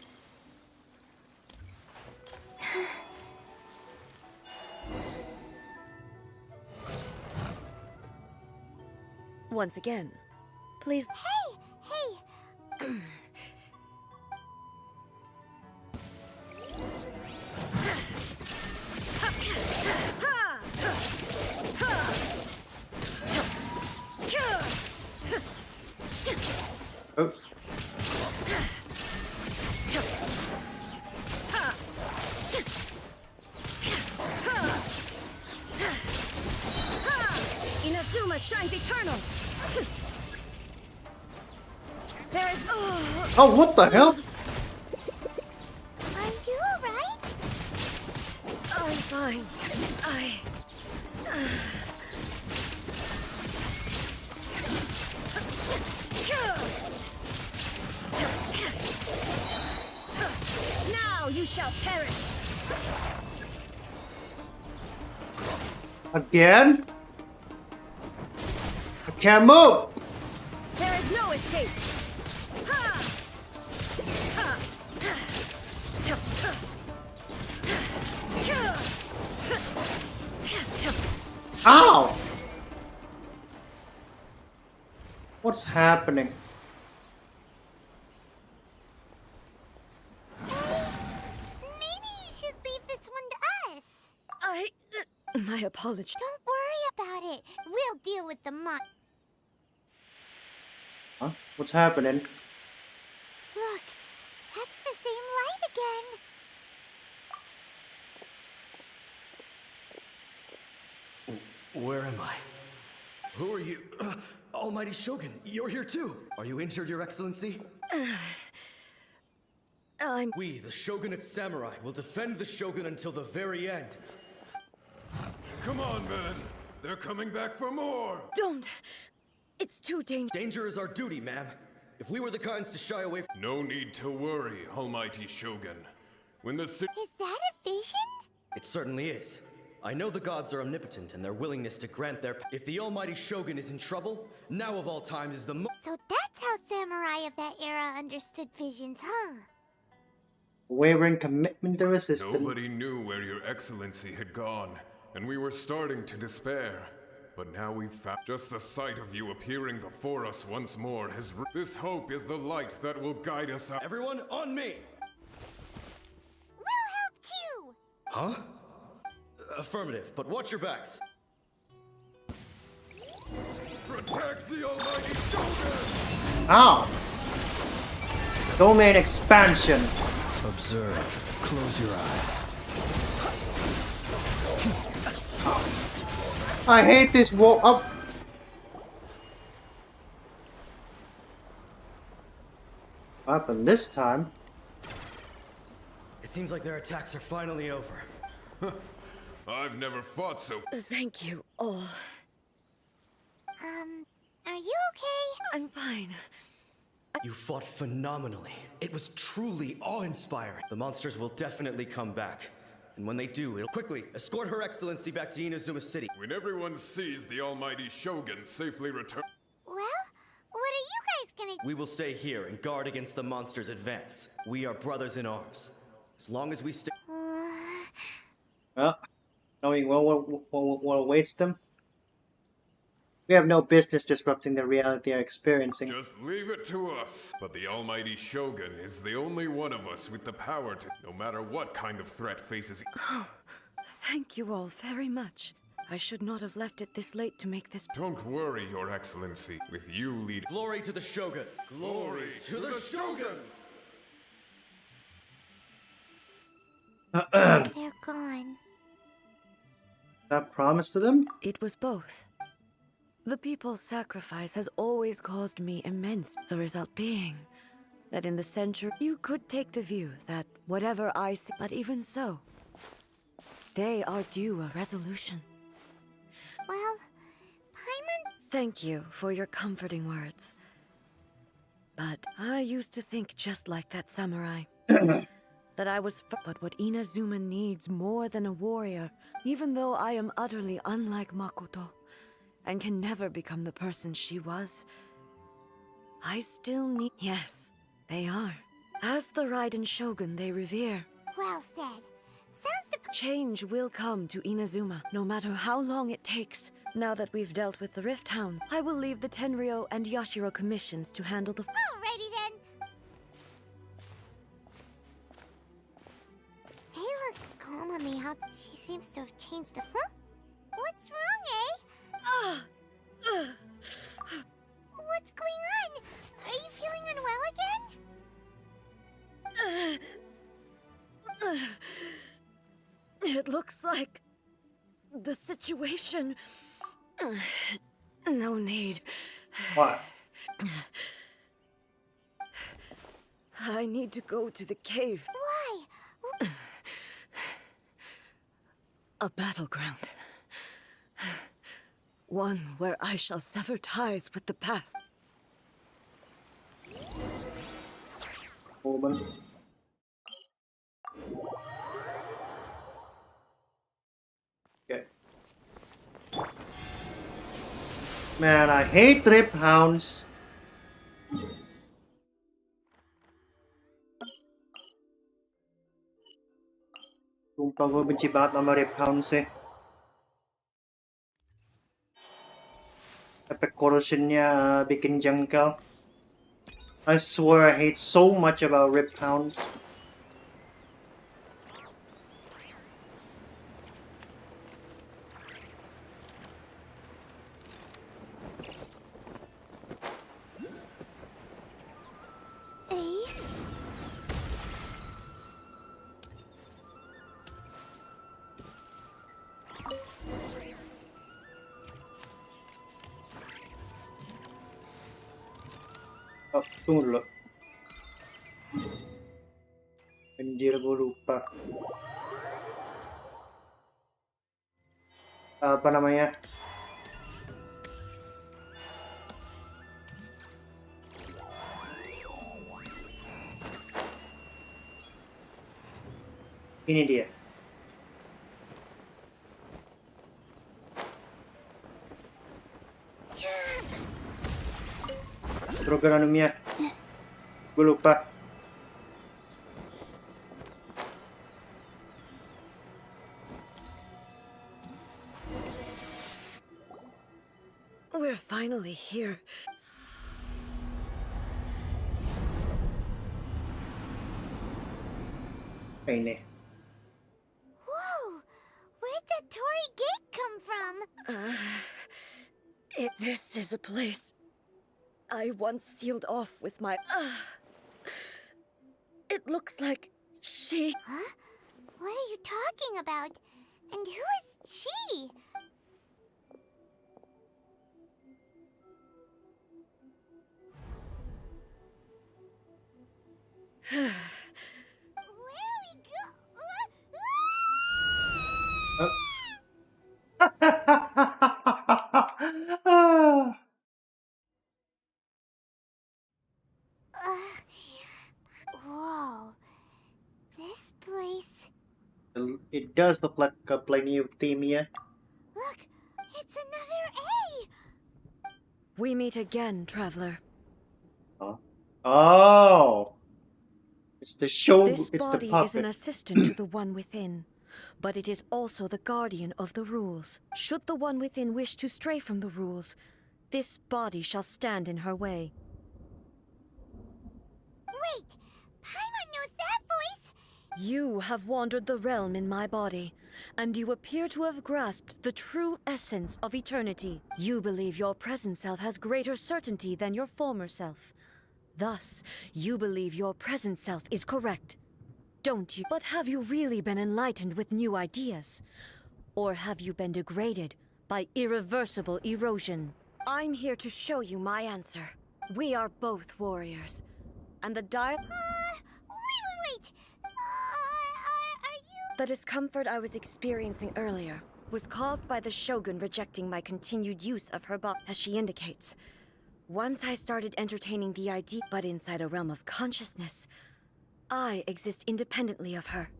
Once again, please. Hey! Oh. Inazuma shines eternal. There is. Oh, what the hell? Are you alright? I'm fine. Now you shall perish. Again? I can't move! There is no escape. Ow! What's happening? Maybe you should leave this one to us. My apologies. Don't worry about it. We'll deal with the mon. Huh? What's happening? Look, that's the same light again. Where am I? Who are you? Almighty Shogun, you're here too. Are you injured, Your Excellency? We, the Shogunate Samurai, will defend the Shogun until the very end. Come on, men. They're coming back for more. Don't. It's too dangerous. Danger is our duty, ma'am. If we were the kinds to shy away from— No need to worry, Almighty Shogun. When the Is that a vision? It certainly is. I know the gods are omnipotent and their willingness to grant their— If the Almighty Shogun is in trouble, now of all times is the So that's how samurai of that era understood visions, huh? Wavering commitment to resistance. Nobody knew where Your Excellency had gone, and we were starting to despair. But now we've found— Just the sight of you appearing before us once more has— This hope is the light that will guide us out— Everyone, on me! We'll help too! Huh? Affirmative, but watch your backs. Protect the Almighty Shogun! Ow! Domain expansion. Observe. Close your eyes. I hate this wall up. What happened this time? It seems like their attacks are finally over. I've never fought so— Thank you all. Are you okay? I'm fine. You fought phenomenally. It was truly awe-inspiring. The monsters will definitely come back. And when they do, it'll— Quickly, escort Her Excellency back to Inazuma City. When everyone sees the Almighty Shogun safely return— Well, what are you guys gonna— We will stay here and guard against the monsters' advance. We are brothers in arms. As long as we stay— Knowing what awaits them. We have no business disrupting the reality they're experiencing. Just leave it to us. But the almighty Shogun is the only one of us with the power to, no matter what kind of threat faces. Oh, thank you all very much. I should not have left it this late to make this. Don't worry, Your Excellency. With you lead. Glory to the Shogun! Glory to the Shogun! They're gone. That promise to them? It was both. The people's sacrifice has always caused me immense, the result being that in the century you could take the view that whatever I see, but even so, they are due a resolution. Well, Paimon... Thank you for your comforting words. But I used to think just like that samurai. That I was but what Inazuma needs more than a warrior, even though I am utterly unlike Makoto, and can never become the person she was, I still need... Yes, they are. As the Raiden Shogun they revere. Well said. Change will come to Inazuma, no matter how long it takes. Now that we've dealt with the Rift Hounds, I will leave the Tenryo and Yashiro commissions to handle the... Alrighty then. He looks calm on me. How she seems to have changed. Huh? What's wrong, eh? What's going on? Are you feeling unwell again? It looks like the situation... No need. What? I need to go to the cave. Why? A battleground. One where I shall sever ties with the past. Woman. Okay. Man, I hate Rift Hounds. Sumpah gue benci banget sama Rift Hounds sih. Efek corrosionnya bikin jengkel. I swear I hate so much about Rift Hounds. Oh, tunggu dulu. Anjir, gue lupa. Apa namanya? Ini dia. Programnya. Gue lupa. We're finally here. Whoa! Ini. Where'd that Torii gate come from? This is a place I once sealed off with my... It looks like she... Huh? What are you talking about? And who is she? Where are we go? Whoa. This place... It does look like a Planiuthemia. Look, it's another A! We meet again, traveler. Oh! It's the show, This it's the body puppet. is an assistant to the one within, but it is also the guardian of the rules. Should the one within wish to stray from the rules, this body shall stand in her way. Wait! Paimon knows that voice! You have wandered the realm in my body, and you appear to have grasped the true essence of eternity. You believe your present self has greater certainty than your former self. Thus, you believe your present self is correct. Don't you? But have you really been enlightened with new ideas? Or have you been degraded by irreversible erosion? I'm here to show you my answer. We are both warriors. And the wait! Are you... The discomfort I was experiencing earlier was caused by the Shogun rejecting my continued use of her body, as she indicates. Once I started entertaining the idea, but inside a realm of consciousness, I exist independently of her.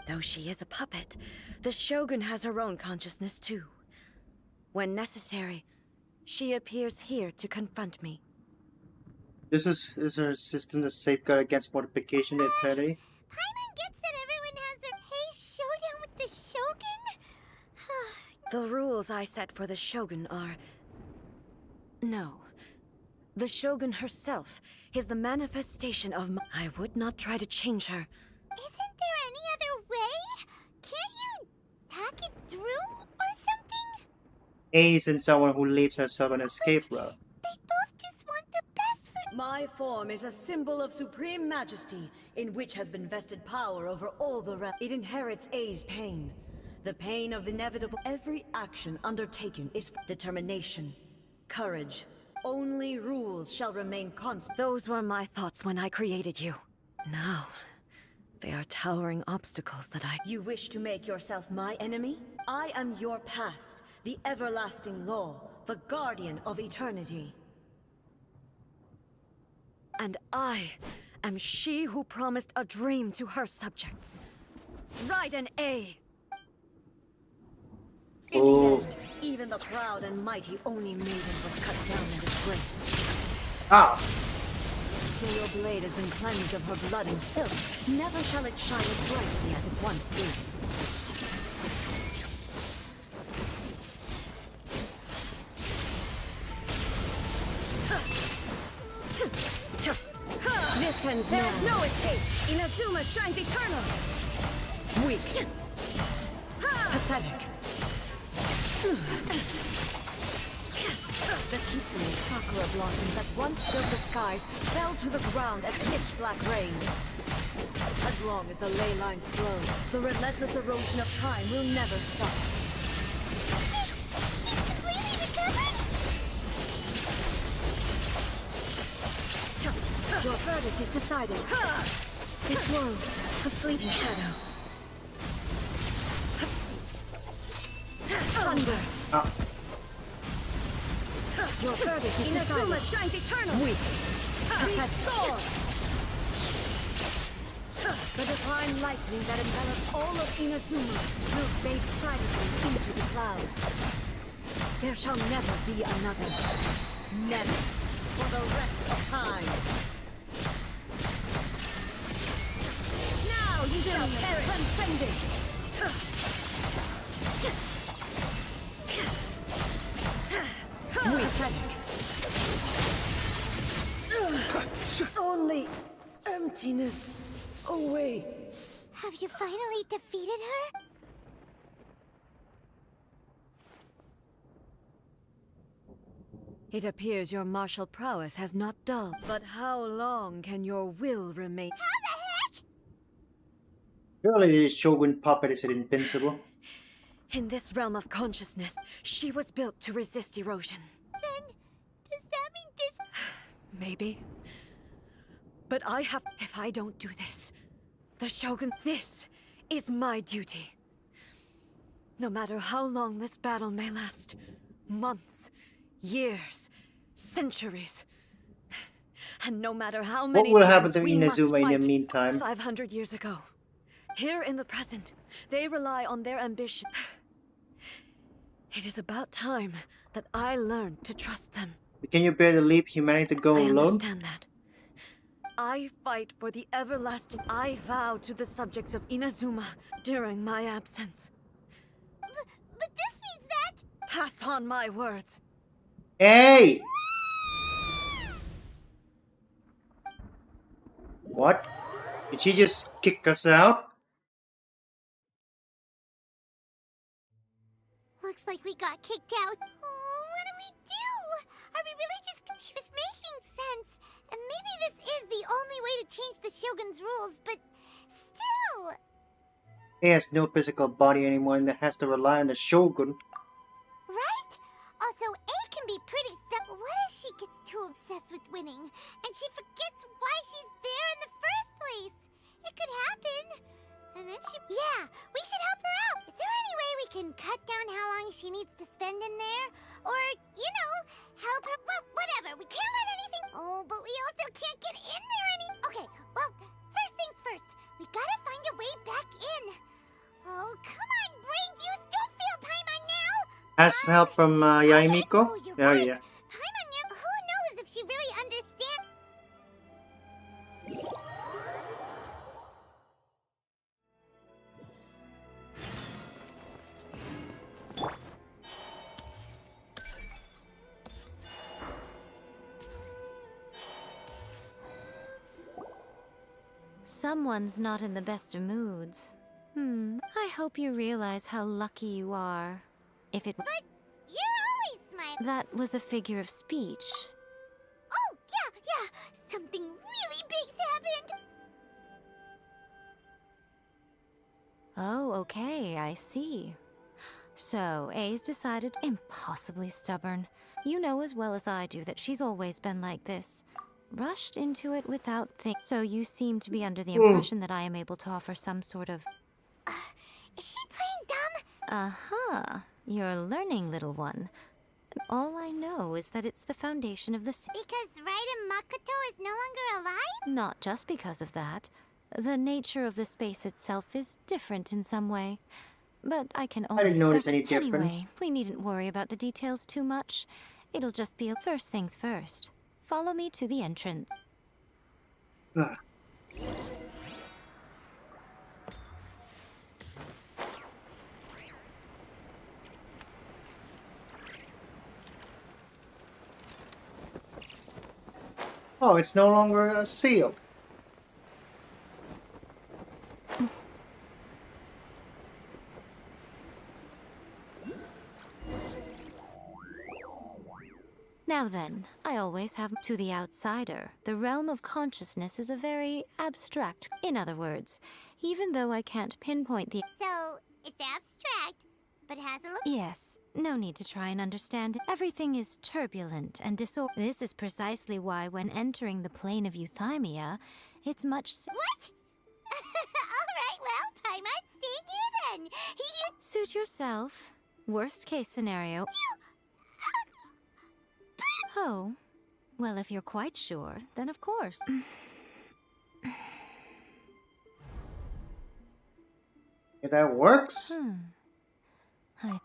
Though she is a puppet, the Shogun has her own consciousness too. When necessary, she appears here to confront me. This is her system to safeguard against multiplication in eternity. Paimon gets that everyone has their showdown with the Shogun? The rules I set for the Shogun are... No. The Shogun herself is the manifestation of my... I would not try to change her. Isn't there any other way? Can't you talk it through or something? A isn't someone who leaves herself an escape route. They both just want the best for... My form is a symbol of supreme majesty, in which has been vested power over all the realm. It inherits A's pain. The pain of inevitable... Every action undertaken is determination, courage. Only rules shall remain constant. Those were my thoughts when I created you. Now, they are towering obstacles that I... You wish to make yourself my enemy? I am your past, the everlasting law, the guardian of eternity. And I am she who promised a dream to her subjects. Raiden A. In the end, even the proud and mighty Oni Maiden was cut down and disgraced. Ah! Till your blade has been cleansed of her blood and filth, never shall it shine as brightly as it once did. This ends now. There is no escape! Inazuma shines eternal! Weak. Pathetic. The Kitsune sakura blossoms that once filled the skies fell to the ground as pitch-black rain. As long as the ley lines flow, the relentless erosion of time will never stop. She's completely recovered? Your verdict is decided. This world, a fleeting shadow. Thunder. Your verdict is decided. Inazuma shines eternal. Weak. Thorn. The divine lightning that envelops all of Inazuma will fade silently into the clouds. There shall never be another. Never. For the rest of time. Now you shall perish. Transcending. Only emptiness awaits. Have you finally defeated her? It appears your martial prowess has not dulled. But how long can your will remain? How the heck? Surely this Shogun puppet is invincible. In this realm of consciousness, she was built to resist erosion. Then, does that mean this... Maybe. But I have... If I don't do this, the Shogun... This is my duty. No matter how long this battle may last. Months, years, centuries. And no matter how many What will happen times to we must Inazuma in fight. the meantime? 500 years ago. Here in the present, they rely on their ambition. It is about time that I learned to trust them. Can you bear the leap humanity to go I alone? understand that. I fight for the everlasting... I vow to the subjects of Inazuma during my absence. But this means that... Pass on my words. Hey! What? Did she just kick us out? Looks like we got kicked out. Oh, what do we do? Are we really just... She was making sense. And maybe this is the only way to change the Shogun's rules, but still... He has no physical body anymore and has to rely on the Shogun. Right? Also, A can be pretty stuck. What if she gets too obsessed with winning, and she forgets why she's there in the first place? It could happen. And then she... Yeah, we should help her out. Is there any way we can cut down how long she needs to spend in there? Or, you know, help her... Well, whatever. We can't let anything... Oh, but we also can't get in there any... Okay, well, first things first. We gotta find a way back in. Oh, come on, brain juice. Don't feel Paimon now. Ask for help from Yaimiko? Oh, you're Oh, right. yeah. Paimon, who knows if she really understands... Someone's not in the best of moods. I hope you realize how lucky you are. If it... But you're always smiling. That was a figure of speech. Oh, yeah. Something really big's happened. Oh, okay, I see. So, A's decided impossibly stubborn. You know as well as I do that she's always been like this. Rushed into it without think. So you seem to be under the impression that I am able to offer some sort of... Is she playing dumb? Uh-huh. You're learning, little one. All I know is that it's the foundation of the... Because Raiden Makoto is no longer alive? Not just because of that. The nature of the space itself is different in some way. But I can only didn't notice any spec- difference. Anyway, we needn't worry about the details too much. It'll just be first things first. Follow me to the entrance. Ah. Oh, it's no longer sealed. Now then, I always have to the outsider. The realm of consciousness is a very abstract. In other words, even though I can't pinpoint the... So, it's abstract, but has a look... Yes, no need to try and understand it. Everything is turbulent and This is precisely why when entering the plane of euthymia, it's much... What? Alright, well, Paimon, stay here then. Suit yourself. Worst case scenario... Oh, well, if you're quite sure, then of course. If that works?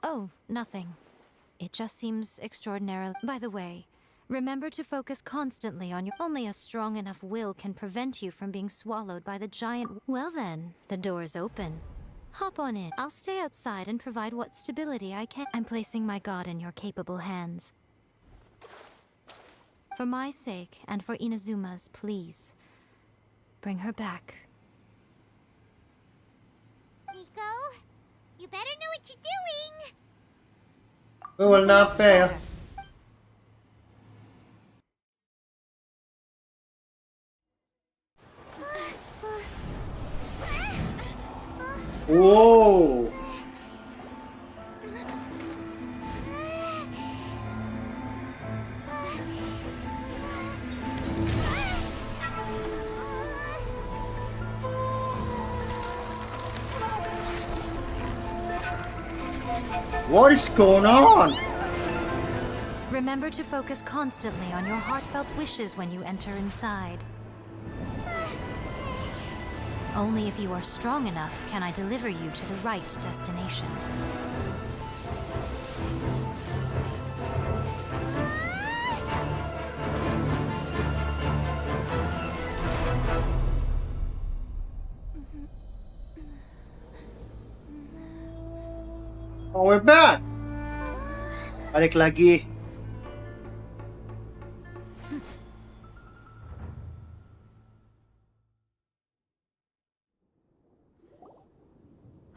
Oh, nothing. It just seems extraordinary. By the way, remember to focus constantly on your... Only a strong enough will can prevent you from being swallowed by the giant... Well then, the door's open. Hop on in. I'll stay outside and provide what stability I can. I'm placing my god in your capable hands. For my sake, and for Inazuma's, please. Bring her back. Miko, you better know what you're doing. We will not fail. Whoa! What is going on? Remember to focus constantly on your heartfelt wishes when you enter inside. Only if you are strong enough can I deliver you to the right destination. Oh, we're back. Balik lagi.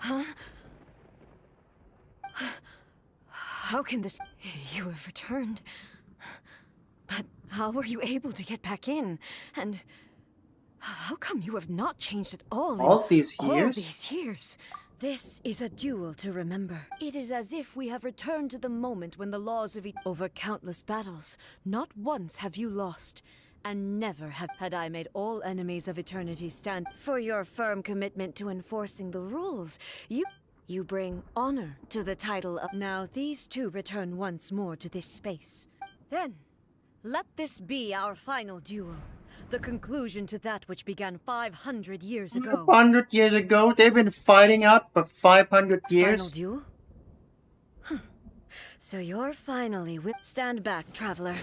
Huh? How can this... You have returned. But how were you able to get back in? And how come you have not changed at all All these all years? these years? This is a duel to remember. It is as if we have returned to the moment when the laws of over countless battles. Not once have you lost, and never had I made all enemies of eternity stand. For your firm commitment to enforcing the rules, you bring honor to the title of... Now these two return once more to this space. Then, let this be our final duel. The conclusion to that which began 500 years ago. 500 years ago? They've been fighting out for 500 years? Final duel? So you're finally with... Stand back, traveler.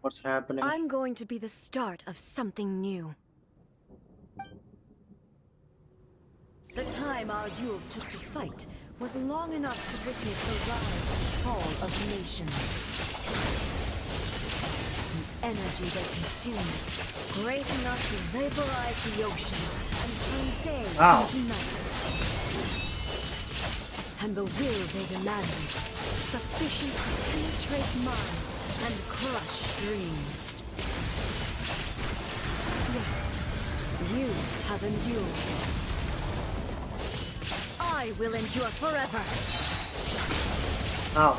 What's happening? I'm going to be the start of something new. The time our duels took to fight was long enough to witness the rise and fall of nations. The energy they consumed, great enough to vaporize the oceans and turn day into night. And the will they demanded, sufficient to penetrate minds and crush dreams. Yet, you have endured. I will endure forever. Ow.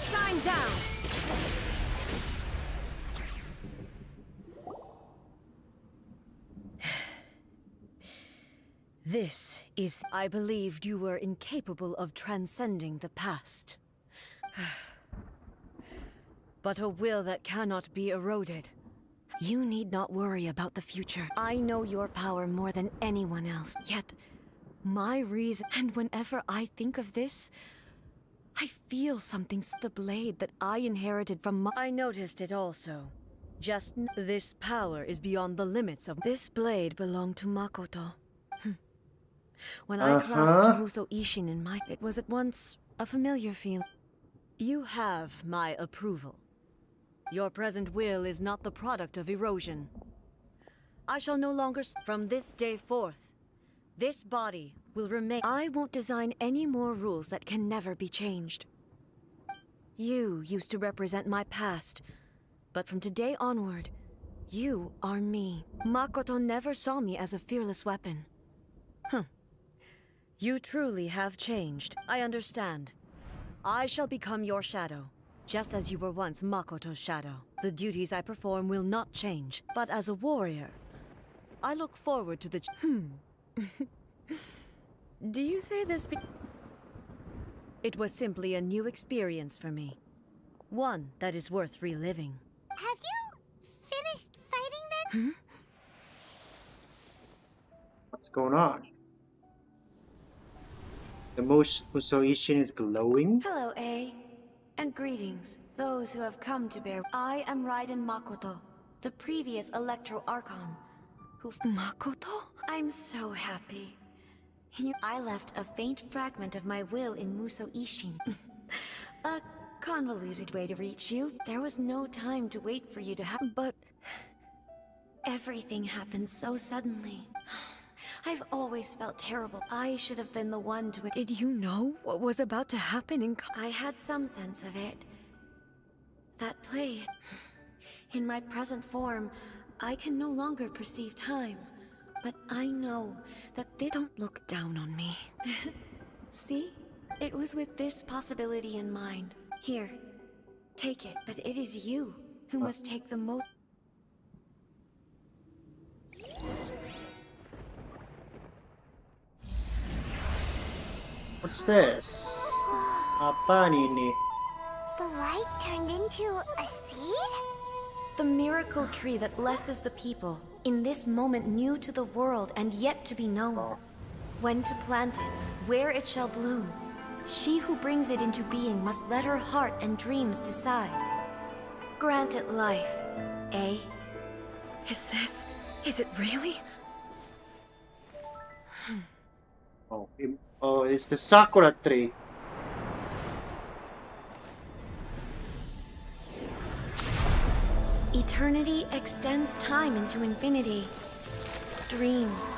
Shine down! This is... I believed you were incapable of transcending the past. But a will that cannot be eroded. You need not worry about the future. I know your power more than anyone else. Yet, my reason... And whenever I think of this, I feel something... The blade that I inherited from I noticed it also. This power is beyond the limits of... This blade belonged to Makoto. When I clasped Muso Ishin in my... It was at once a familiar feeling. You have my approval. Your present will is not the product of erosion. I shall no longer... From this day forth, this body will remain... I won't design any more rules that can never be changed. You used to represent my past, but from today onward, you are me. Makoto never saw me as a fearless weapon. You truly have changed. I understand. I shall become your shadow, just as you were once Makoto's shadow. The duties I perform will not change, but as a warrior, I look forward to the... Do you say this It was simply a new experience for me. One that is worth reliving. Have you finished fighting then? What's going on? The Muso Ishin is glowing? Hello, A. And greetings, those who have come to bear... I am Raiden Makoto, the previous Electro Archon, who... Makoto? I'm so happy. I left a faint fragment of my will in Muso Ishin. A convoluted way to reach you. There was no time to wait for you to have... But... everything happened so suddenly. I've always felt terrible. I should have been the one to... Did you know what was about to happen in... I had some sense of it. That place... In my present form, I can no longer perceive time. But I know that they don't look down on me. See? It was with this possibility in mind. Here, take it. But it is you who must take the most... What's this? Apaan ini? The light turned into a seed? The miracle tree that blesses the people, in this moment new to the world and yet to be known. When to plant it, where it shall bloom. She who brings it into being must let her heart and dreams decide. Grant it life, eh? Is it really? Oh, it's the Sakura tree. Eternity extends time into infinity. dreams.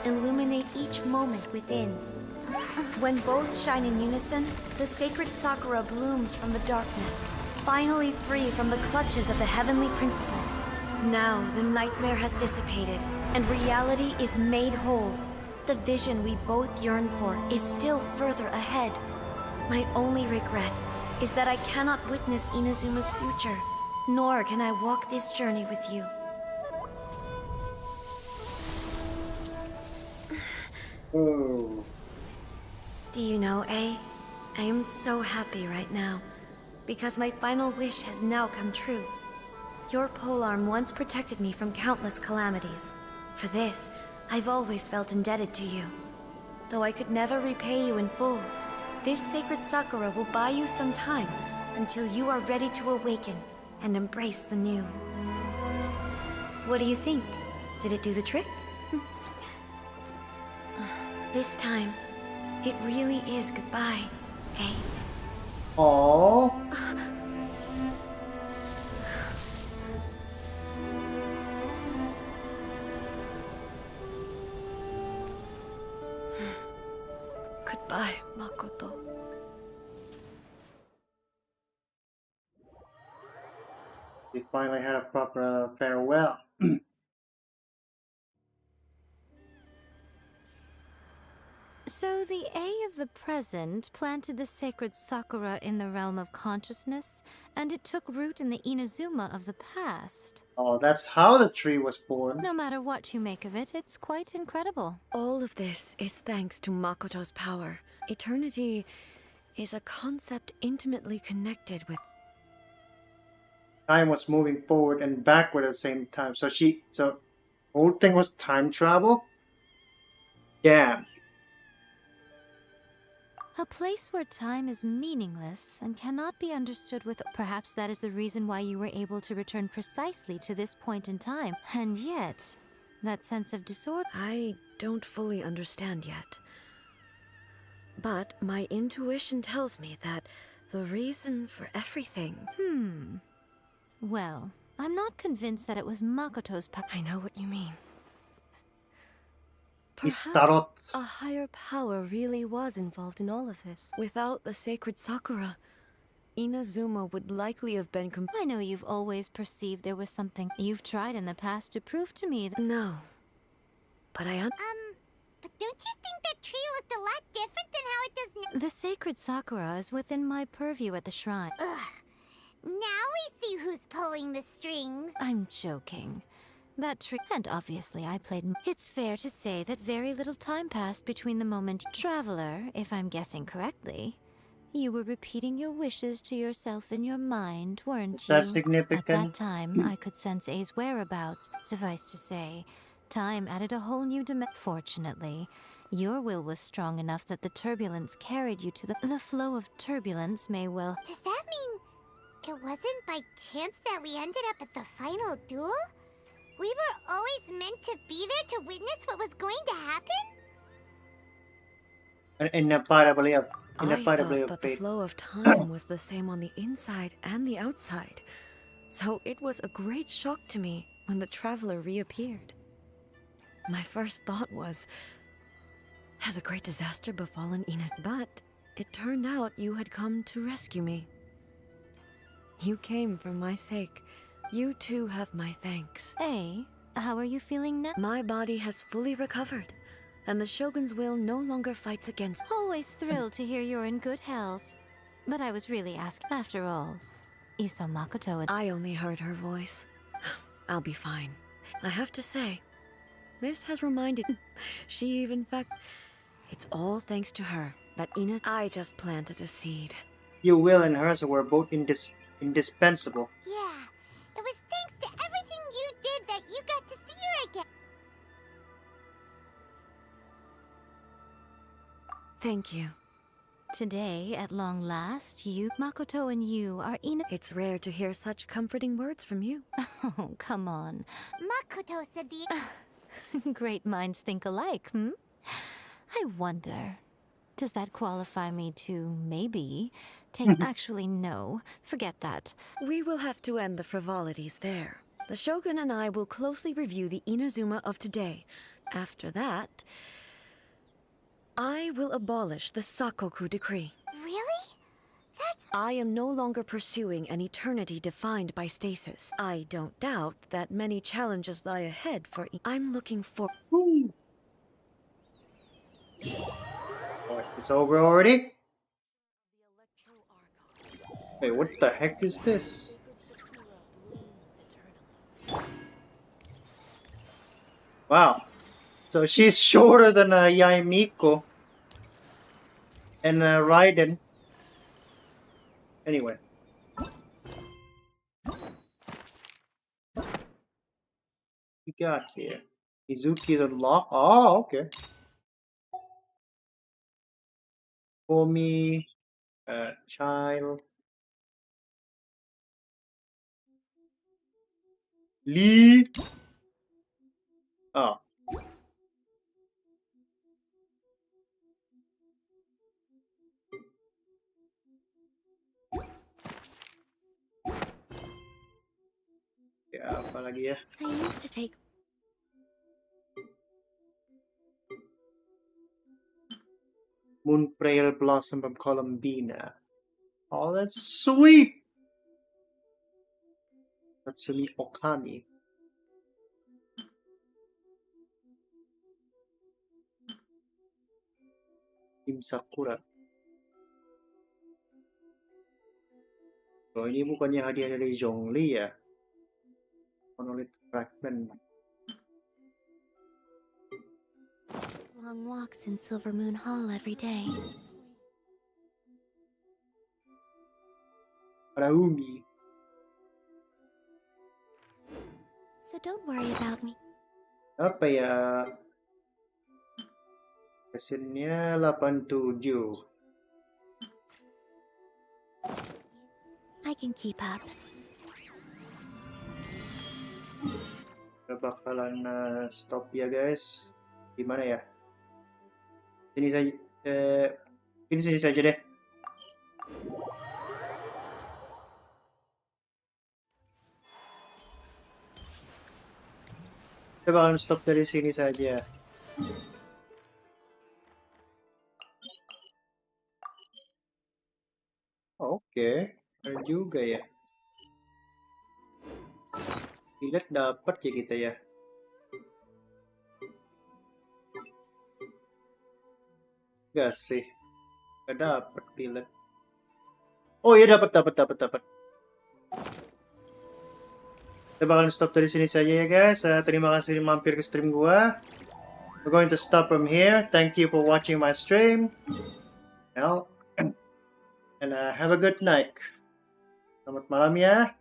Illuminate each moment within. When both shine in unison, the sacred Sakura blooms from the darkness, finally free from the clutches of the heavenly principles. Now the nightmare has dissipated, and reality is made whole. The vision we both yearn for is still further ahead. My only regret is that I cannot witness Inazuma's future, nor can I walk this journey with you. Oh. Do you know, I am so happy right now, because my final wish has now come true. Your polearm once protected me from countless calamities. For this, I've always felt indebted to you. Though I could never repay you in full, this sacred Sakura will buy you some time until you are ready to awaken and embrace the new. What do you think? Did it do the trick? This time, it really is goodbye, eh? Aww. Goodbye, Makoto. We finally had a proper farewell. So the A of the present planted the sacred Sakura in the realm of consciousness, and it took root in the Inazuma of the past. Oh, that's how the tree was born. No matter what you make of it, it's quite incredible. All of this is thanks to Makoto's power. Eternity is a concept intimately connected with... Time was moving forward and backward at the same time. So whole thing was time travel? Damn. A place where time is meaningless and cannot be understood with... Perhaps that is the reason why you were able to return precisely to this point in time. And yet, that sense of disorder... I don't fully understand yet. But my intuition tells me that the reason for everything... Well, I'm not convinced that it was Makoto's I know what you mean. Perhaps a higher power really was involved in all of this. Without the sacred Sakura, Inazuma would likely have been I know you've always perceived there was something you've tried in the past to prove to me that... No. But but don't you think that tree looked a lot different than how it does now? The sacred Sakura is within my purview at the shrine. Ugh. Now we see who's pulling the strings. I'm joking. That tree... And obviously I played... It's fair to say that very little time passed between the moment... Traveler, if I'm guessing correctly, you were repeating your wishes to yourself in your mind, weren't you? That's significant. At that time, I could sense A's whereabouts. Suffice to say, time added a whole new dimension. Fortunately, your will was strong enough that the turbulence carried you to the... The flow of turbulence may well... Does that mean it wasn't by chance that we ended up at the final duel? We were always meant to be there to witness what was going to happen? Inevitably of but the flow of time was the same on the inside and the outside. So it was a great shock to me when the traveler reappeared. My first thought was, has a great disaster befallen Ines? But it turned out you had come to rescue me. You came for my sake. You too have my thanks. Hey, how are you feeling now? My body has fully recovered, and the Shogun's will no longer fights against... Always thrilled to hear you're in good health. But I was really asking, after all, you saw Makoto and... I only heard her voice. I'll be fine. I have to say, this has reminded... She even It's all thanks to her that Ines... I just planted a seed. Your will and hers were both indispensable. Yeah, it was thanks to everything you did that you got to see her again. Thank you. Today, at long last, Makoto and you are It's rare to hear such comforting words from you. Oh, come on. Makoto said the... Great minds think alike, I wonder, does that qualify me to maybe take... Actually, no. Forget that. We will have to end the frivolities there. The Shogun and I will closely review the Inazuma of today. After that, I will abolish the Sakoku decree. Really? I am no longer pursuing an eternity defined by stasis. I don't doubt that many challenges lie ahead for I'm looking for... Oh, it's over already? Wait, what the heck is this? Wow. So she's shorter than Yaimiko and Raiden. Anyway. We got here. Izuki's unlocked. Oh, okay. For me, child. Lee. Oh. Ya, apa lagi ya? I used to take Moon Prayer Blossom from Columbina. Oh, that's sweet! Tatsumi Okami. Tim Sakura. Oh, ini bukannya hadiah dari Zhongli ya? Monolith Fragment. long walks in Silver Moon Hall every day. Raumi. So don't worry about me. Apa ya? Mesinnya 87. I can keep up. Kita bakalan stop ya guys. Gimana ya? Sini saja. Sini saja deh. Kita bakalan stop dari sini saja. Oke, ada juga ya. Lihat dapat ya kita ya. Gak sih, gak dapat pilet. Oh iya dapat. Kita bakalan stop dari sini saja ya guys. Terima kasih mampir ke stream gua. We're going to stop from here. Thank you for watching my stream. And have a good night. Selamat malam ya.